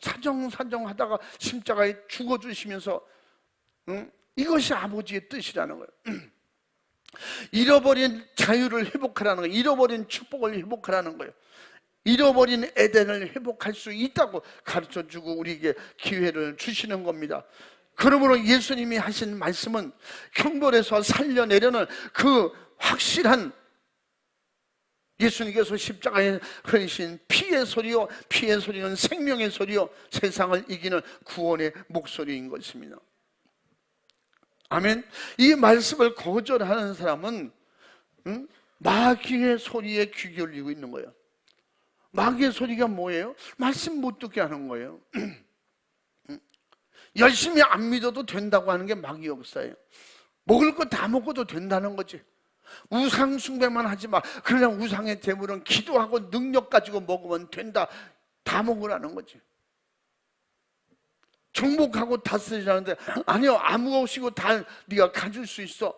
Speaker 1: 사정하다가 십자가에 죽어주시면서 이것이 아버지의 뜻이라는 거예요. 잃어버린 자유를 회복하라는 거예요. 잃어버린 축복을 회복하라는 거예요. 잃어버린 에덴을 회복할 수 있다고 가르쳐주고 우리에게 기회를 주시는 겁니다. 그러므로 예수님이 하신 말씀은 형벌에서 살려내려는 그 확실한, 예수님께서 십자가에 흘리신 피의 소리요, 피의 소리는 생명의 소리요, 세상을 이기는 구원의 목소리인 것입니다. 아멘. 이 말씀을 거절하는 사람은 마귀의 소리에 귀 기울이고 있는 거예요. 마귀의 소리가 뭐예요? 말씀 못 듣게 하는 거예요. 열심히 안 믿어도 된다고 하는 게 마귀 역사예요. 먹을 거 다 먹어도 된다는 거지. 우상 숭배만 하지 마. 그러나 우상의 제물은 기도하고 능력 가지고 먹으면 된다. 다 먹으라는 거지. 정복하고 다스리자는데, 아니요, 아무것이고 다 네가 가질 수 있어.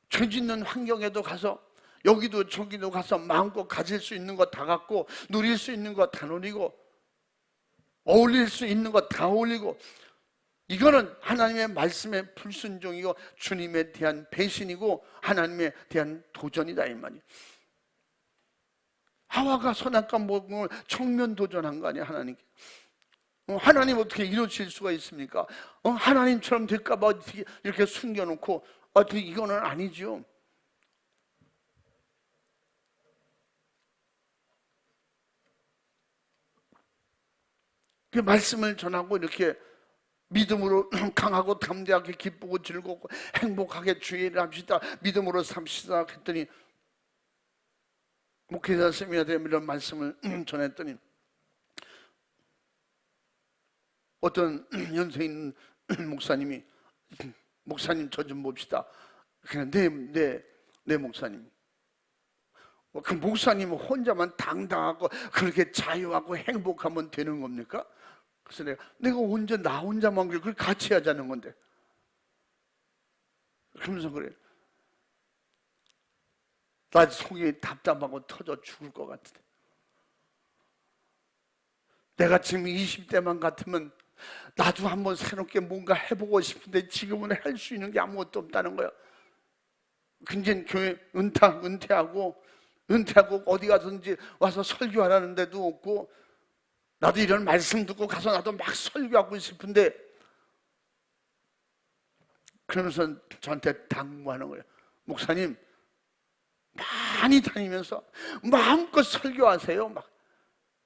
Speaker 1: 죄 짓는 환경에도 가서 여기도 저기도 가서 마음껏 가질 수 있는 거 다 갖고, 누릴 수 있는 거 다 누리고, 어울릴 수 있는 거 다 어울리고, 이거는 하나님의 말씀에 불순종이고 주님에 대한 배신이고 하나님에 대한 도전이다, 이 말이에요. 하와가 선악과 먹은 걸 정면 도전한 거 아니에요, 하나님께. 하나님 어떻게 이러실 수가 있습니까? 하나님처럼 될까 봐 이렇게 숨겨놓고, 이거는 아니죠. 그 말씀을 전하고 이렇게 믿음으로 강하고 담대하게 기쁘고 즐겁고 행복하게 주의 일을 합시다, 믿음으로 삽시다 했더니, 목회자 세미나에 이런 말씀을 전했더니 어떤 연세 있는 목사님이, 목사님 저 좀 봅시다. 그냥 네 목사님. 그 목사님은 혼자만 당당하고 그렇게 자유하고 행복하면 되는 겁니까? 그래서 내가 언제 나 혼자만 그걸 같이 하자는 건데. 그러면서 그래. 나 속이 답답하고 터져 죽을 것 같은데. 내가 지금 20대만 같으면 나도 한번 새롭게 뭔가 해보고 싶은데 지금은 할 수 있는 게 아무것도 없다는 거야. 근데 교회 은퇴하고 어디 가든지 와서 설교하라는 데도 없고, 나도 이런 말씀 듣고 가서 나도 막 설교하고 싶은데, 그러면서 저한테 당부하는 거예요. 목사님, 많이 다니면서 마음껏 설교하세요. 막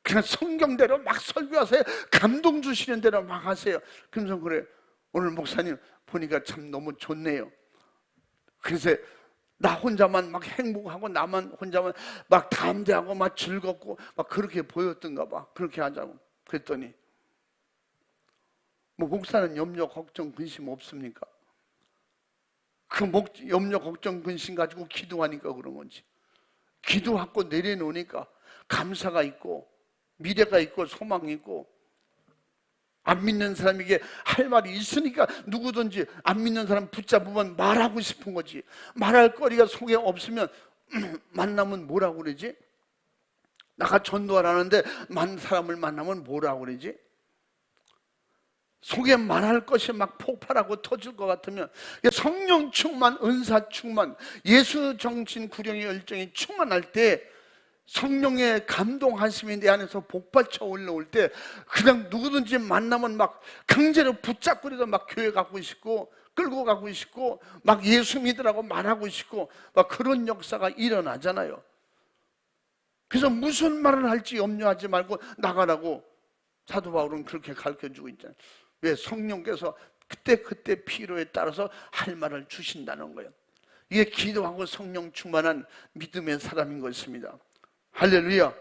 Speaker 1: 그냥 성경대로 막 설교하세요. 감동 주시는 대로 막 하세요. 그러면서 그래, 오늘 목사님 보니까 참 너무 좋네요. 그래서 나 혼자만 막 행복하고 나만 혼자만 막 담대하고 막 즐겁고 막 그렇게 보였던가 봐. 그렇게 하자고. 그랬더니 뭐 목사는 염려, 걱정, 근심 없습니까? 그 염려, 걱정, 근심 가지고 기도하니까 그런 건지, 기도하고 내려놓으니까 감사가 있고 미래가 있고 소망이 있고, 안 믿는 사람에게 할 말이 있으니까 누구든지 안 믿는 사람 붙잡으면 말하고 싶은 거지. 말할 거리가 속에 없으면 만나면 뭐라고 그러지? 나가 전도하라는데 사람을 만나면 뭐라고 그러지? 속에 말할 것이 막 폭발하고 터질 것 같으면 성령 충만, 은사 충만, 예수 정신 구령의 열정이 충만할 때, 성령의 감동하심이 내 안에서 복받쳐 올라올 때 그냥 누구든지 만나면 막 강제로 붙잡고라도 막 교회 가고 싶고 끌고 가고 싶고 막 예수 믿으라고 말하고 싶고 막 그런 역사가 일어나잖아요. 그래서 무슨 말을 할지 염려하지 말고 나가라고 사도 바울은 그렇게 가르쳐주고 있잖아요. 왜? 성령께서 그때 필요에 따라서 할 말을 주신다는 거예요. 이게 기도하고 성령 충만한 믿음의 사람인 것입니다. 할렐루야.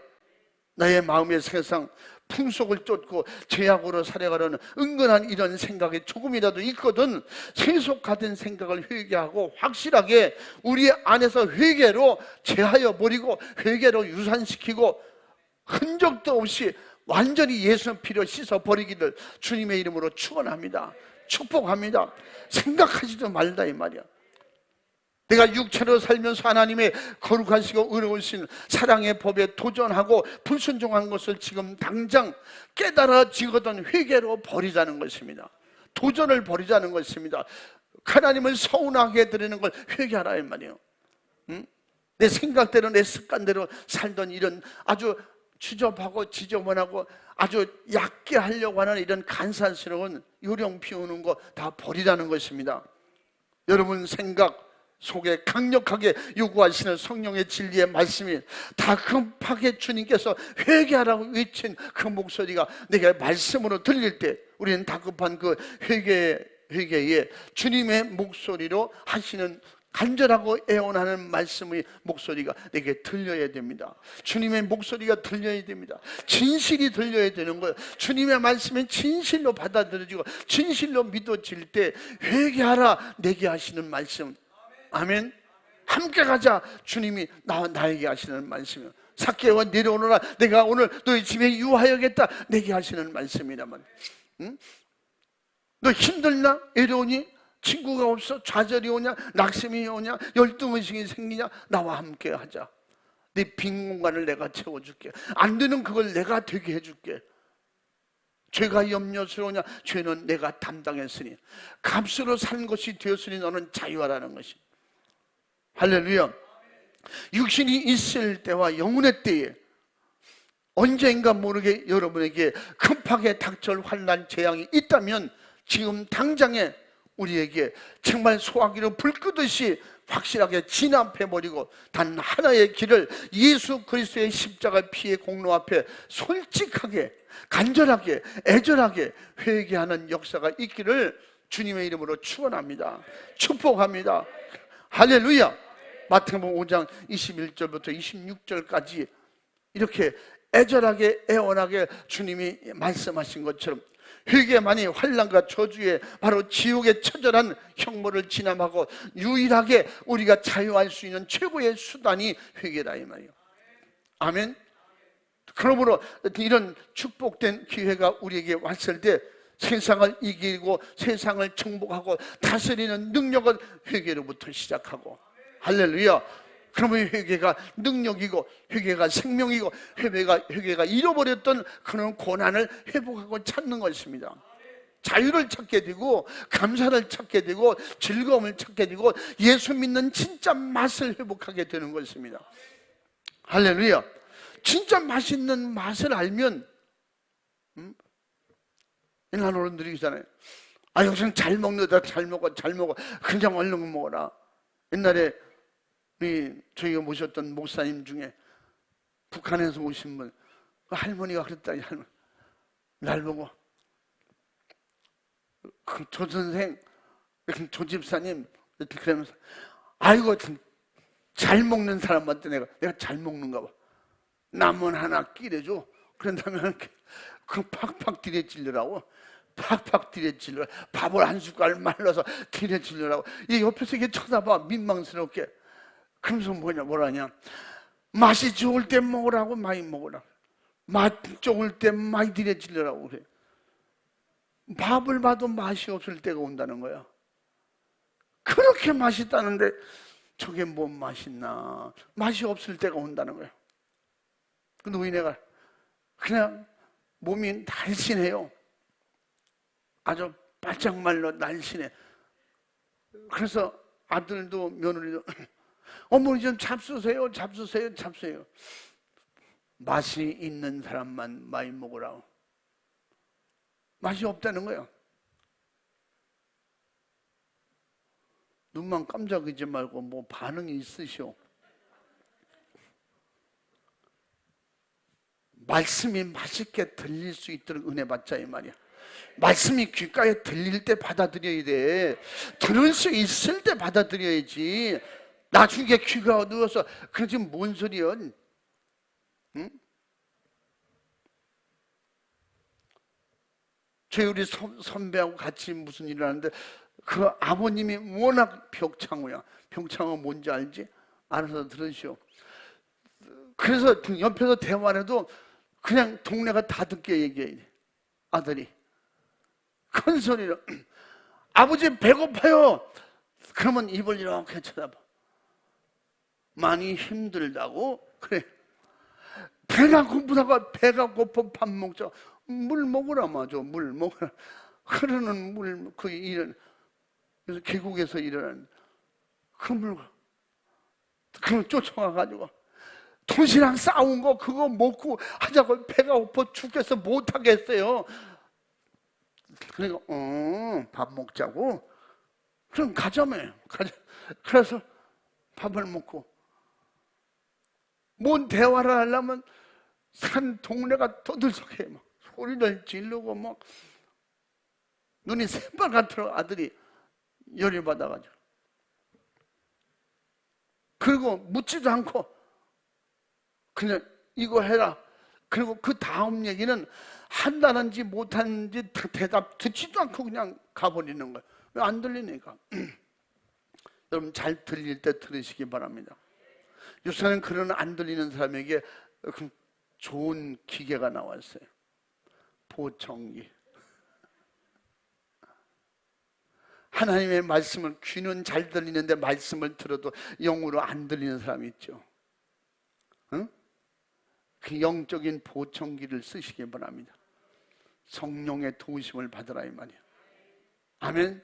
Speaker 1: 나의 마음의 세상 풍속을 쫓고 죄악으로 살아가려는 은근한 이런 생각이 조금이라도 있거든 세속화된 생각을 회개하고 확실하게 우리 안에서 회개로 제하여 버리고 회개로 유산시키고 흔적도 없이 완전히 예수 피로 씻어 버리기를 주님의 이름으로 축원합니다. 축복합니다. 생각하지도 말다 이 말이야. 내가 육체로 살면서 하나님의 거룩하시고 의로우신 사랑의 법에 도전하고 불순종한 것을 지금 당장 깨달아지거든 회개로 버리자는 것입니다. 도전을 버리자는 것입니다. 하나님을 서운하게 드리는 걸 회개하라 이 말이에요. 내 생각대로 내 습관대로 살던 이런 아주 추접하고 지저분하고 아주 얕게 하려고 하는 이런 간사스러운 요령 피우는 거 다 버리라는 것입니다. 여러분 생각 속에 강력하게 요구하시는 성령의 진리의 말씀이 다 급하게 주님께서 회개하라고 외친 그 목소리가 내게 말씀으로 들릴 때 우리는 다급한 그 회개에 주님의 목소리로 하시는 간절하고 애원하는 말씀의 목소리가 내게 들려야 됩니다. 주님의 목소리가 들려야 됩니다. 진실이 들려야 되는 거예요. 주님의 말씀은 진실로 받아들여지고 진실로 믿어질 때 회개하라 내게 하시는 말씀. 아멘. 함께 가자. 주님이 나에게 하시는 말씀이요. 삭개와 내려오너라. 내가 오늘 너희 집에 유하여겠다. 내게 하시는 말씀이라면. 응? 너 힘들나? 외로우니? 친구가 없어? 좌절이 오냐? 낙심이 오냐? 열등의식이 생기냐? 나와 함께 하자. 네 빈 공간을 내가 채워줄게. 안 되는 그걸 내가 되게 해줄게. 죄가 염려스러우냐? 죄는 내가 담당했으니 값으로 산 것이 되었으니 너는 자유하라는 것이. 할렐루야. 육신이 있을 때와 영혼의 때에 언젠가 모르게 여러분에게 급하게 닥칠 환난 재앙이 있다면 지금 당장에 우리에게 정말 소화기로 불 끄듯이 확실하게 진압해버리고 단 하나의 길을 예수 그리스도의 십자가 피의 공로 앞에 솔직하게 간절하게 애절하게 회개하는 역사가 있기를 주님의 이름으로 축원합니다. 축복합니다. 할렐루야. 마태복음 5장 21절부터 26절까지 이렇게 애절하게 애원하게 주님이 말씀하신 것처럼 회개만이 환난과 저주에 바로 지옥의 처절한 형벌을 진압하고 유일하게 우리가 자유할 수 있는 최고의 수단이 회개다 이 말이에요. 아멘. 그러므로 이런 축복된 기회가 우리에게 왔을 때 세상을 이기고 세상을 정복하고 다스리는 능력은 회개로부터 시작하고. 할렐루야. 그러면 회개가 능력이고 회개가 생명이고 회개가 잃어버렸던 그런 고난을 회복하고 찾는 것입니다. 자유를 찾게 되고 감사를 찾게 되고 즐거움을 찾게 되고 예수 믿는 진짜 맛을 회복하게 되는 것입니다. 할렐루야. 진짜 맛있는 맛을 알면 옛날 어른들이 있잖아요. 아 요즘 잘 먹는다. 잘 먹어 그냥 얼른 먹어라. 옛날에 저희가 모셨던 목사님 중에 북한에서 오신 분, 그 할머니가 그랬다. 할머니 날 보고 그 조 선생, 조 집사님 그러면서 아이고 잘 먹는 사람한테 내가 잘 먹는가 봐. 남은 하나 끼래줘. 그런 다음에 그 팍팍 디레질려라고 팍팍 들여질러, 밥을 한 숟갈 말라서 들여질러라고. 이 옆에서 이렇게 쳐다봐, 민망스럽게. 그러면서 뭐라냐, 맛이 좋을 때 먹으라고, 많이 먹으라. 맛 좋을 때 많이 들여질러라고 그래. 밥을 봐도 맛이 없을 때가 온다는 거야. 그렇게 맛있다는데 저게 뭔 맛있나. 맛이 없을 때가 온다는 거야. 그 노인네가 그냥 몸이 날씬해요. 아주 바짝 말라 날씬해. 그래서 아들도 며느리도 어머니 좀 잡수세요, 잡수세요, 잡수세요. 맛이 있는 사람만 많이 먹으라고. 맛이 없다는 거예요. 눈만 깜짝이지 말고 뭐 반응이 있으시오. 말씀이 맛있게 들릴 수 있도록 은혜 받자 이 말이야. 말씀이 귓가에 들릴 때 받아들여야 돼. 들을 수 있을 때 받아들여야지. 나중에 귀가 어두워서 그러지 뭔 소리야. 응? 저희 우리 선배하고 같이 무슨 일을 하는데 그 아버님이 워낙 병창호야. 병창호 뭔지 알지? 알아서 들으시오. 그래서 옆에서 대화를 해도 그냥 동네가 다 듣게 얘기해. 아들이 큰 소리로 아버지 배고파요. 그러면 입을 이렇게 쳐다봐. 많이 힘들다고? 그래. 배가 고프다가 배가 고파 밥 먹자. 물 먹으라 마저. 물 먹으라. 흐르는 물, 그 이런 그래서 계곡에서 일어나는 그 물, 그걸 쫓아가가지고 도시락 싸운 거 그거 먹고 하자고. 배가 고파 죽겠어 못하겠어요. 그러니까 밥 먹자고. 그럼 가자며. 가자. 그래서 밥을 먹고 뭔 대화를 하려면 산 동네가 떠들썩해. 막 소리를 지르고 막 눈이 새빨갛더라고. 아들이 열이 받아가지고. 그리고 묻지도 않고 그냥 이거 해라. 그리고 그 다음 얘기는 한다는지 못하는지 대답 듣지도 않고 그냥 가버리는 거예요. 왜 안 들리니까. 여러분 잘 들릴 때 들으시기 바랍니다. 요새는 그런 안 들리는 사람에게 좋은 기계가 나왔어요. 보청기. 하나님의 말씀을 귀는 잘 들리는데 말씀을 들어도 영으로 안 들리는 사람이 있죠. 응? 그 영적인 보청기를 쓰시기 바랍니다. 성령의 도우심을 받으라 이 말이에요. 아멘.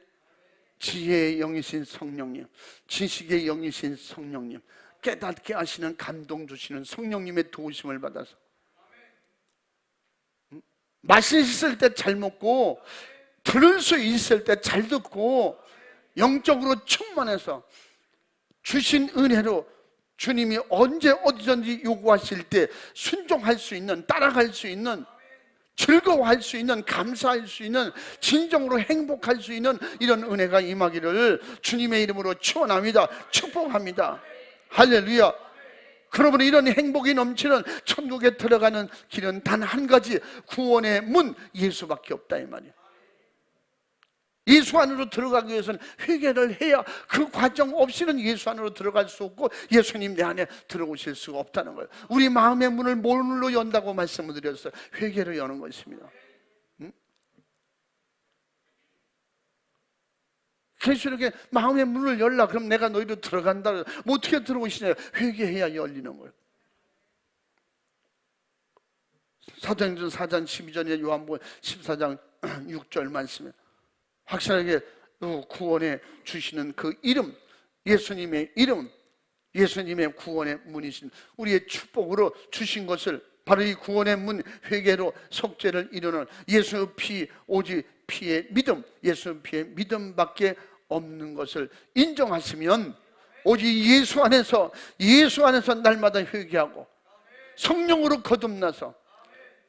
Speaker 1: 지혜의 영이신 성령님, 지식의 영이신 성령님, 깨닫게 하시는 감동 주시는 성령님의 도우심을 받아서 맛있을 때 잘 먹고 들을 수 있을 때 잘 듣고 영적으로 충만해서 주신 은혜로 주님이 언제 어디든지 요구하실 때 순종할 수 있는, 따라갈 수 있는, 즐거워할 수 있는, 감사할 수 있는, 진정으로 행복할 수 있는 이런 은혜가 임하기를 주님의 이름으로 축원합니다. 축복합니다. 할렐루야. 그러므로 이런 행복이 넘치는 천국에 들어가는 길은 단 한 가지, 구원의 문 예수밖에 없다 이 말이야. 예수 안으로 들어가기 위해서는 회개를 해야, 그 과정 없이는 예수 안으로 들어갈 수 없고 예수님 내 안에 들어오실 수가 없다는 거예요. 우리 마음의 문을 뭘로 연다고 말씀을 드렸어요? 회개로 여는 것입니다. 그래서 이렇게 마음의 문을 열라. 그럼 내가 너희로 들어간다. 뭐 어떻게 들어오시냐? 회개해야 열리는 거예요. 사도행전 4장 12절에 요한복음 14장 6절 말씀에 확실하게 구원해 주시는 그 이름, 예수님의 이름, 예수님의 구원의 문이신 우리의 축복으로 주신 것을 바로 이 구원의 문, 회개로 속죄를 이루는 예수 피, 오직 피의 믿음, 예수 피의 믿음밖에 없는 것을 인정하시면 오직 예수 안에서 날마다 회개하고 성령으로 거듭나서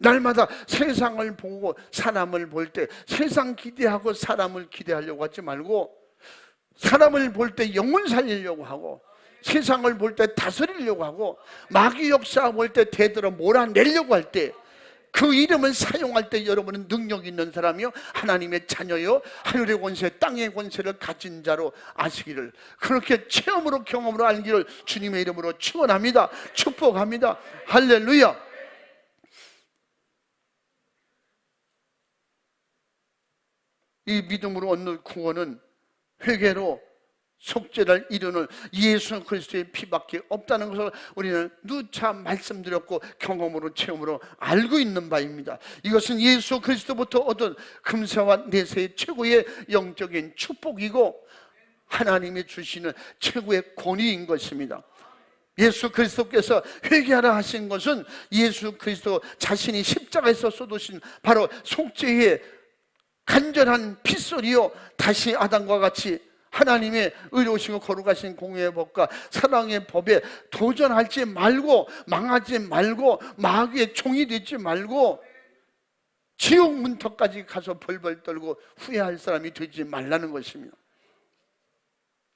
Speaker 1: 날마다 세상을 보고 사람을 볼 때 세상 기대하고 사람을 기대하려고 하지 말고 사람을 볼 때 영혼 살리려고 하고 세상을 볼 때 다스리려고 하고 마귀 역사 볼 때 대들어 몰아내려고 할 때 그 이름을 사용할 때 여러분은 능력 있는 사람이요, 하나님의 자녀요, 하늘의 권세, 땅의 권세를 가진 자로 아시기를, 그렇게 체험으로 경험으로 알기를 주님의 이름으로 축원합니다. 축복합니다. 할렐루야. 이 믿음으로 얻는 구원은 회개로 속죄를 이루는 예수 그리스도의 피밖에 없다는 것을 우리는 누차 말씀드렸고 경험으로 체험으로 알고 있는 바입니다. 이것은 예수 그리스도부터 얻은 금세와 내세의 최고의 영적인 축복이고 하나님이 주시는 최고의 권위인 것입니다. 예수 그리스도께서 회개하라 하신 것은 예수 그리스도 자신이 십자가에서 쏟으신 바로 속죄의 간절한 핏소리요, 다시 아담과 같이 하나님의 의로우시고 거룩하신 공의의 법과 사랑의 법에 도전하지 말고, 망하지 말고, 마귀의 종이 되지 말고, 지옥 문턱까지 가서 벌벌 떨고 후회할 사람이 되지 말라는 것입니다.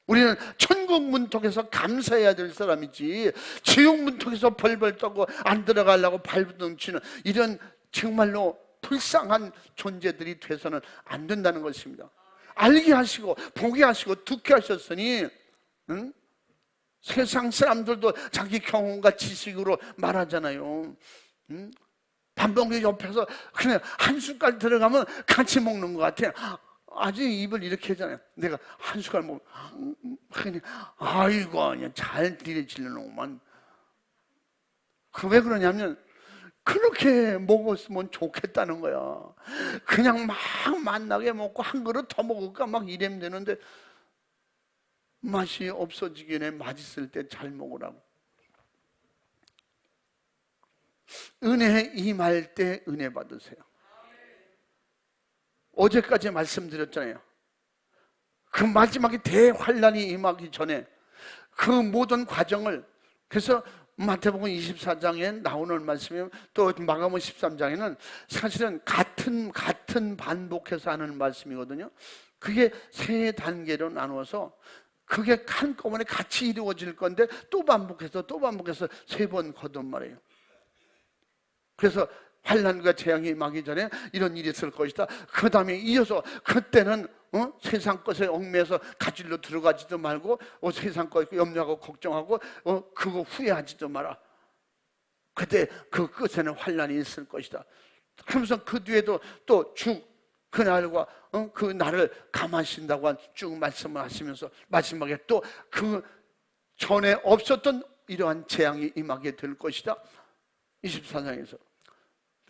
Speaker 1: 우리는 천국 문턱에서 감사해야 될 사람이지, 지옥 문턱에서 벌벌 떨고 안 들어가려고 발부둥치는 이런 정말로 불쌍한 존재들이 돼서는 안 된다는 것입니다. 알게 하시고 보게 하시고 듣게 하셨으니 세상 사람들도 자기 경험과 지식으로 말하잖아요. 밥 먹기 옆에서 그냥 한 숟갈 들어가면 같이 먹는 것 같아. 아주 입을 이렇게 하잖아요. 내가 한 숟갈 먹으면 그냥 아이고 그냥 잘 들이치려는구만. 그 왜 그러냐면 그렇게 먹었으면 좋겠다는 거야. 그냥 막 맛나게 먹고 한 그릇 더 먹을까 막 이래면 되는데, 맛이 없어지기 전에 맛있을 때 잘 먹으라고. 은혜에 임할 때 은혜 받으세요. 어제까지 말씀드렸잖아요. 그 마지막에 대환란이 임하기 전에 그 모든 과정을, 그래서 마태복음 24장에 나오는 말씀이면 또 마가복음 13장에는 사실은 같은 반복해서 하는 말씀이거든요. 그게 세 단계로 나누어서 그게 한꺼번에 같이 이루어질 건데 또 반복해서 세 번 거둔 말이에요. 그래서 환난과 재앙이 임하기 전에 이런 일이 있을 것이다. 그 다음에 이어서 그때는 세상 것에 얽매여서 가질로 들어가지도 말고 세상 것 염려하고 걱정하고 그거 후회하지도 마라. 그때 그 끝에는 환난이 있을 것이다. 그러면서 그 뒤에도 또 그날과 그 날을 감하신다고 쭉 말씀을 하시면서 마지막에 또 그 전에 없었던 이러한 재앙이 임하게 될 것이다. 24장에서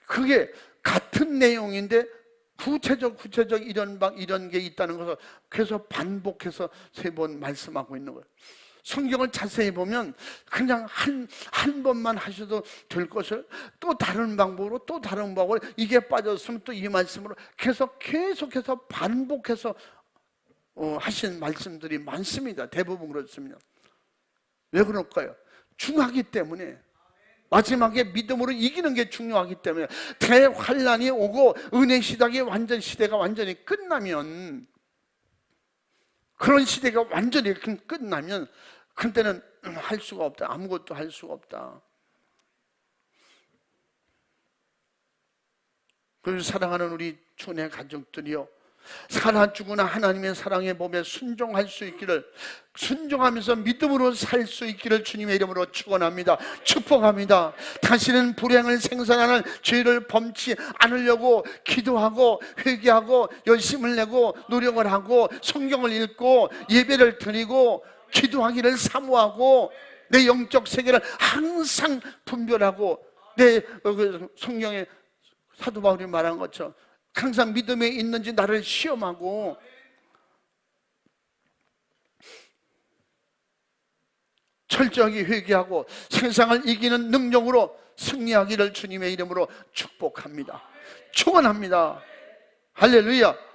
Speaker 1: 그게 같은 내용인데 구체적 이런 게 있다는 것을 계속 반복해서 세 번 말씀하고 있는 거예요. 성경을 자세히 보면 그냥 한 번만 하셔도 될 것을 또 다른 방법으로 이게 빠졌으면 또 이 말씀으로 계속해서 반복해서 하신 말씀들이 많습니다. 대부분 그렇습니다. 왜 그럴까요? 중요하기 때문에. 마지막에 믿음으로 이기는 게 중요하기 때문에. 대환란이 오고 은혜 시대가 완전히 끝나면, 그런 시대가 완전히 끝나면 그때는 할 수가 없다. 아무것도 할 수가 없다. 그래서 사랑하는 우리 주내 가족들이요, 살아 죽으나 하나님의 사랑의 법에 순종할 수 있기를, 순종하면서 믿음으로 살 수 있기를 주님의 이름으로 축원합니다. 축복합니다. 다시는 불행을 생산하는 죄를 범치 않으려고 기도하고 회개하고 열심을 내고 노력을 하고 성경을 읽고 예배를 드리고 기도하기를 사모하고 내 영적 세계를 항상 분별하고, 내 성경에 사도 바울이 말한 것처럼 항상 믿음에 있는지 나를 시험하고, 철저하게 회개하고 세상을 이기는 능력으로 승리하기를 주님의 이름으로 축복합니다. 축원합니다. 할렐루야.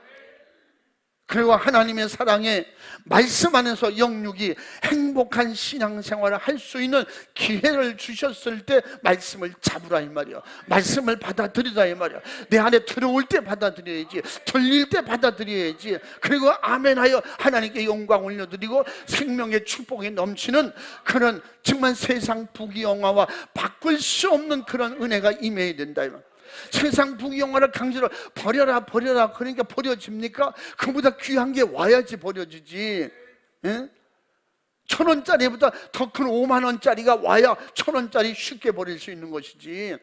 Speaker 1: 그리고 하나님의 사랑에 말씀 안에서 영육이 행복한 신앙생활을 할 수 있는 기회를 주셨을 때 말씀을 잡으라 이 말이야. 말씀을 받아들이라 이 말이야. 내 안에 들어올 때 받아들여야지, 들릴 때 받아들여야지. 그리고 아멘하여 하나님께 영광 올려드리고 생명의 축복이 넘치는 그런 정말 세상 부귀영화와 바꿀 수 없는 그런 은혜가 임해야 된다 이 말. 세상 부귀영화를 강제로 버려라 버려라 그러니까 버려집니까? 그보다 귀한 게 와야지 버려지지. 예? 1,000원짜리보다 더 큰 5만 원짜리가 와야 1,000원짜리 쉽게 버릴 수 있는 것이지.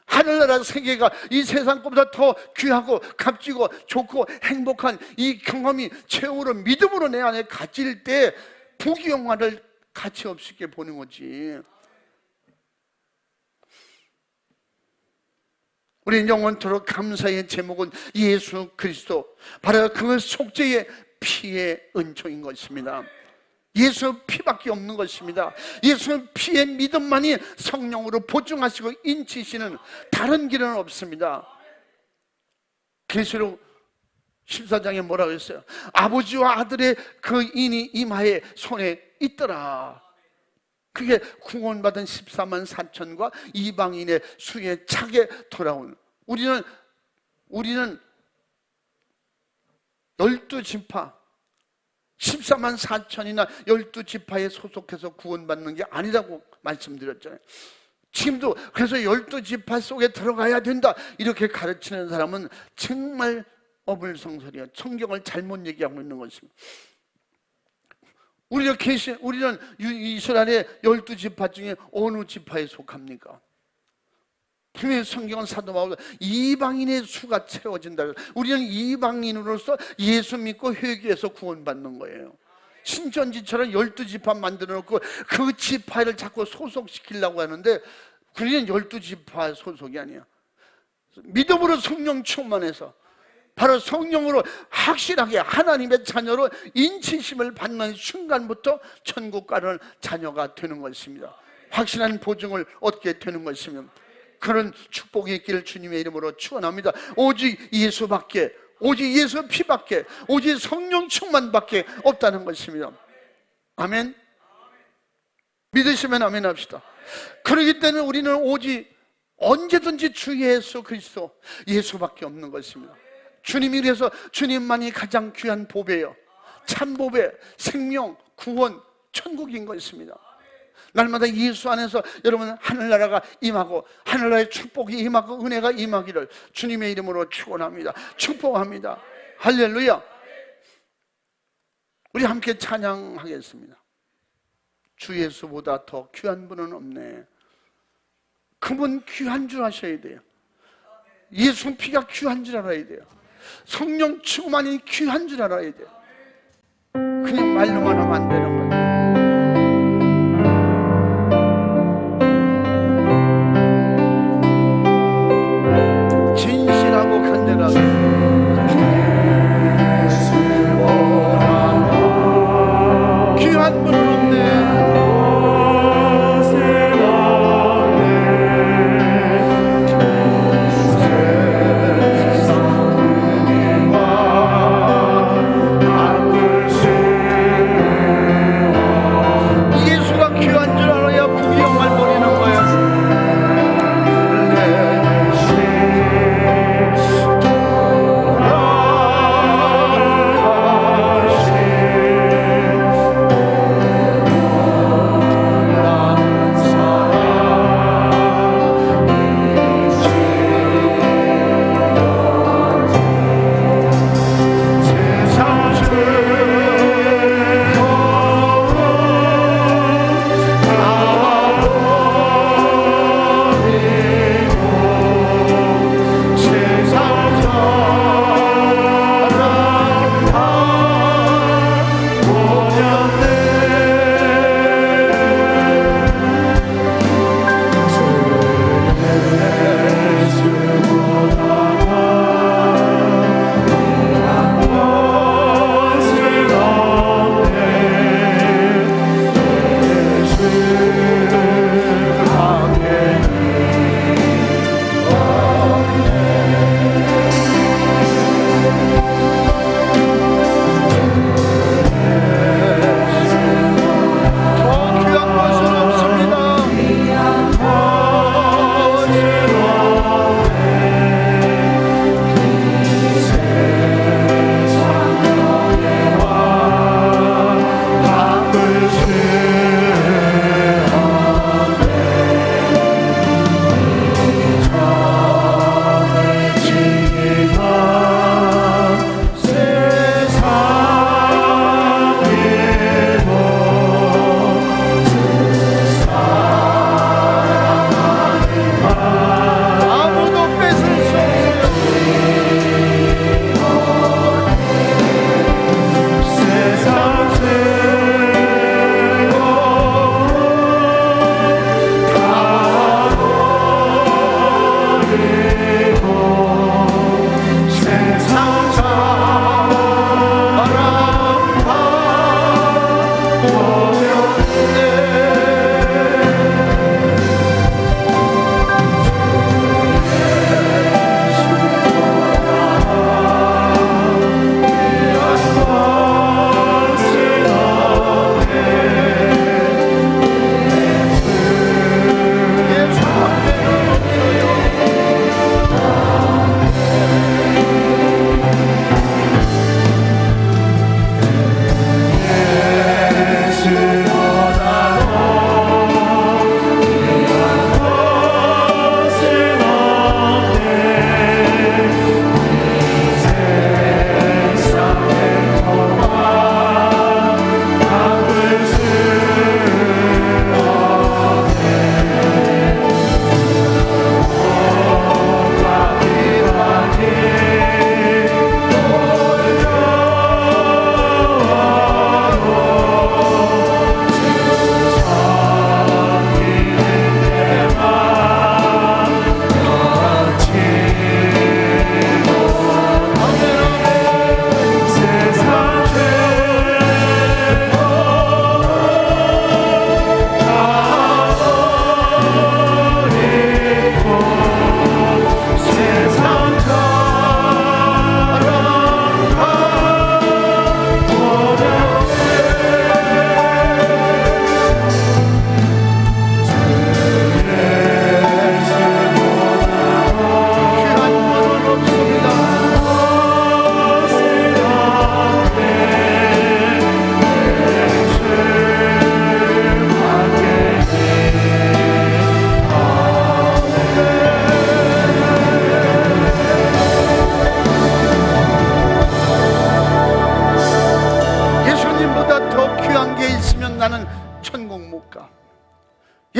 Speaker 1: 하늘나라 세계가 이 세상 것보다 더 귀하고 값지고 좋고 행복한 이 경험이 최후로 믿음으로 내 안에 갇힐 때 부귀영화를 가치 없게 보는 거지. 우리 영원토록 감사의 제목은 예수 그리스도, 바로 그 속죄의 피의 은총인 것입니다. 예수 피밖에 없는 것입니다. 예수 피의 믿음만이 성령으로 보증하시고 인치시는 다른 길은 없습니다. 계시록 14장에 뭐라고 했어요? 아버지와 아들의 그 인이 이마에 손에 있더라. 그게 구원받은 14만 4천과 이방인의 수에 차게 돌아온, 우리는 12지파 14만 4천이나 12지파에 소속해서 구원받는 게 아니라고 말씀드렸잖아요. 지금도 그래서 12지파 속에 들어가야 된다 이렇게 가르치는 사람은 정말 어불성설이야. 성경을 잘못 얘기하고 있는 것입니다. 우리는 이스라엘의 12지파 중에 어느 지파에 속합니까? 분명히 성경은 사도 바울은 이방인의 수가 채워진다. 우리는 이방인으로서 예수 믿고 회개해서 구원받는 거예요. 신천지처럼 12지파 만들어 놓고 그 지파를 자꾸 소속시키려고 하는데 우리는 12지파 소속이 아니야. 믿음으로 성령 충만해서 바로 성령으로 확실하게 하나님의 자녀로 인치심을 받는 순간부터 천국 가는 자녀가 되는 것입니다. 확실한 보증을 얻게 되는 것이면 그런 축복이 있기를 주님의 이름으로 축원합니다. 오직 예수밖에, 오직 예수 피밖에, 오직 성령 충만밖에 없다는 것입니다. 아멘. 믿으시면 아멘 합시다. 그렇기 때문에 우리는 오직 언제든지 주 예수 그리스도, 예수밖에 없는 것입니다. 주님이 그래서 주님만이 가장 귀한 보배요, 참 보배, 생명, 구원, 천국인 것입니다. 날마다 예수 안에서 여러분 하늘나라가 임하고 하늘나라의 축복이 임하고 은혜가 임하기를 주님의 이름으로 축원합니다. 축복합니다. 할렐루야. 우리 함께 찬양하겠습니다. 주 예수보다 더 귀한 분은 없네. 그분 귀한 줄 아셔야 돼요. 예수 피가 귀한 줄 알아야 돼요. 성령 충만이 귀한 줄 알아야 돼요. 그냥 말로만 하면 안 되는 거예요. 진실하고 간절하게 귀한 분은 없네.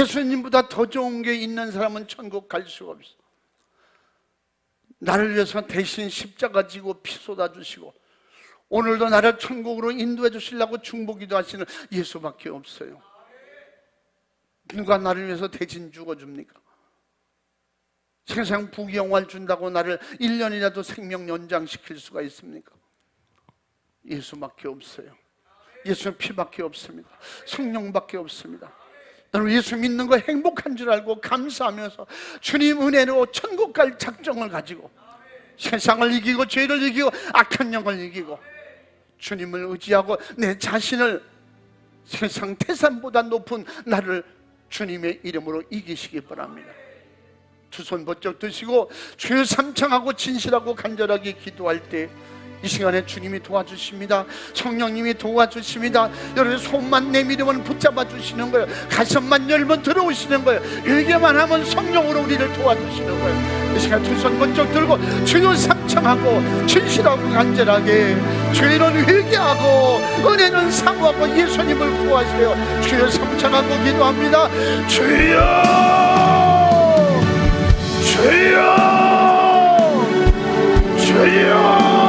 Speaker 1: 예수님보다 더 좋은 게 있는 사람은 천국 갈 수가 없어. 나를 위해서 대신 십자가 지고 피 쏟아주시고 오늘도 나를 천국으로 인도해 주시려고 중보기도 하시는 예수밖에 없어요. 누가 나를 위해서 대신 죽어줍니까? 세상 부귀영화를 준다고 나를 1년이라도 생명 연장시킬 수가 있습니까? 예수밖에 없어요. 예수의 피밖에 없습니다. 성령밖에 없습니다. 여러분, 예수 믿는 거 행복한 줄 알고 감사하면서 주님 은혜로 천국 갈 작정을 가지고 세상을 이기고 죄를 이기고 악한 영을 이기고 주님을 의지하고 내 자신을 세상 태산보다 높은 나를 주님의 이름으로 이기시기 바랍니다. 두 손 번쩍 드시고 주여 삼창하고 진실하고 간절하게 기도할 때 이 시간에 주님이 도와주십니다. 성령님이 도와주십니다. 여러분 손만 내밀으면 붙잡아 주시는 거예요. 가슴만 열면 들어오시는 거예요. 얘기만 하면 성령으로 우리를 도와주시는 거예요. 이 시간 두 손 번쩍 들고 주여 삼창하고 진실하고 간절하게 죄는 회개하고 은혜는 사모하고 예수님을 구하세요. 주여 삼창하고 기도합니다. 주여 주여 주여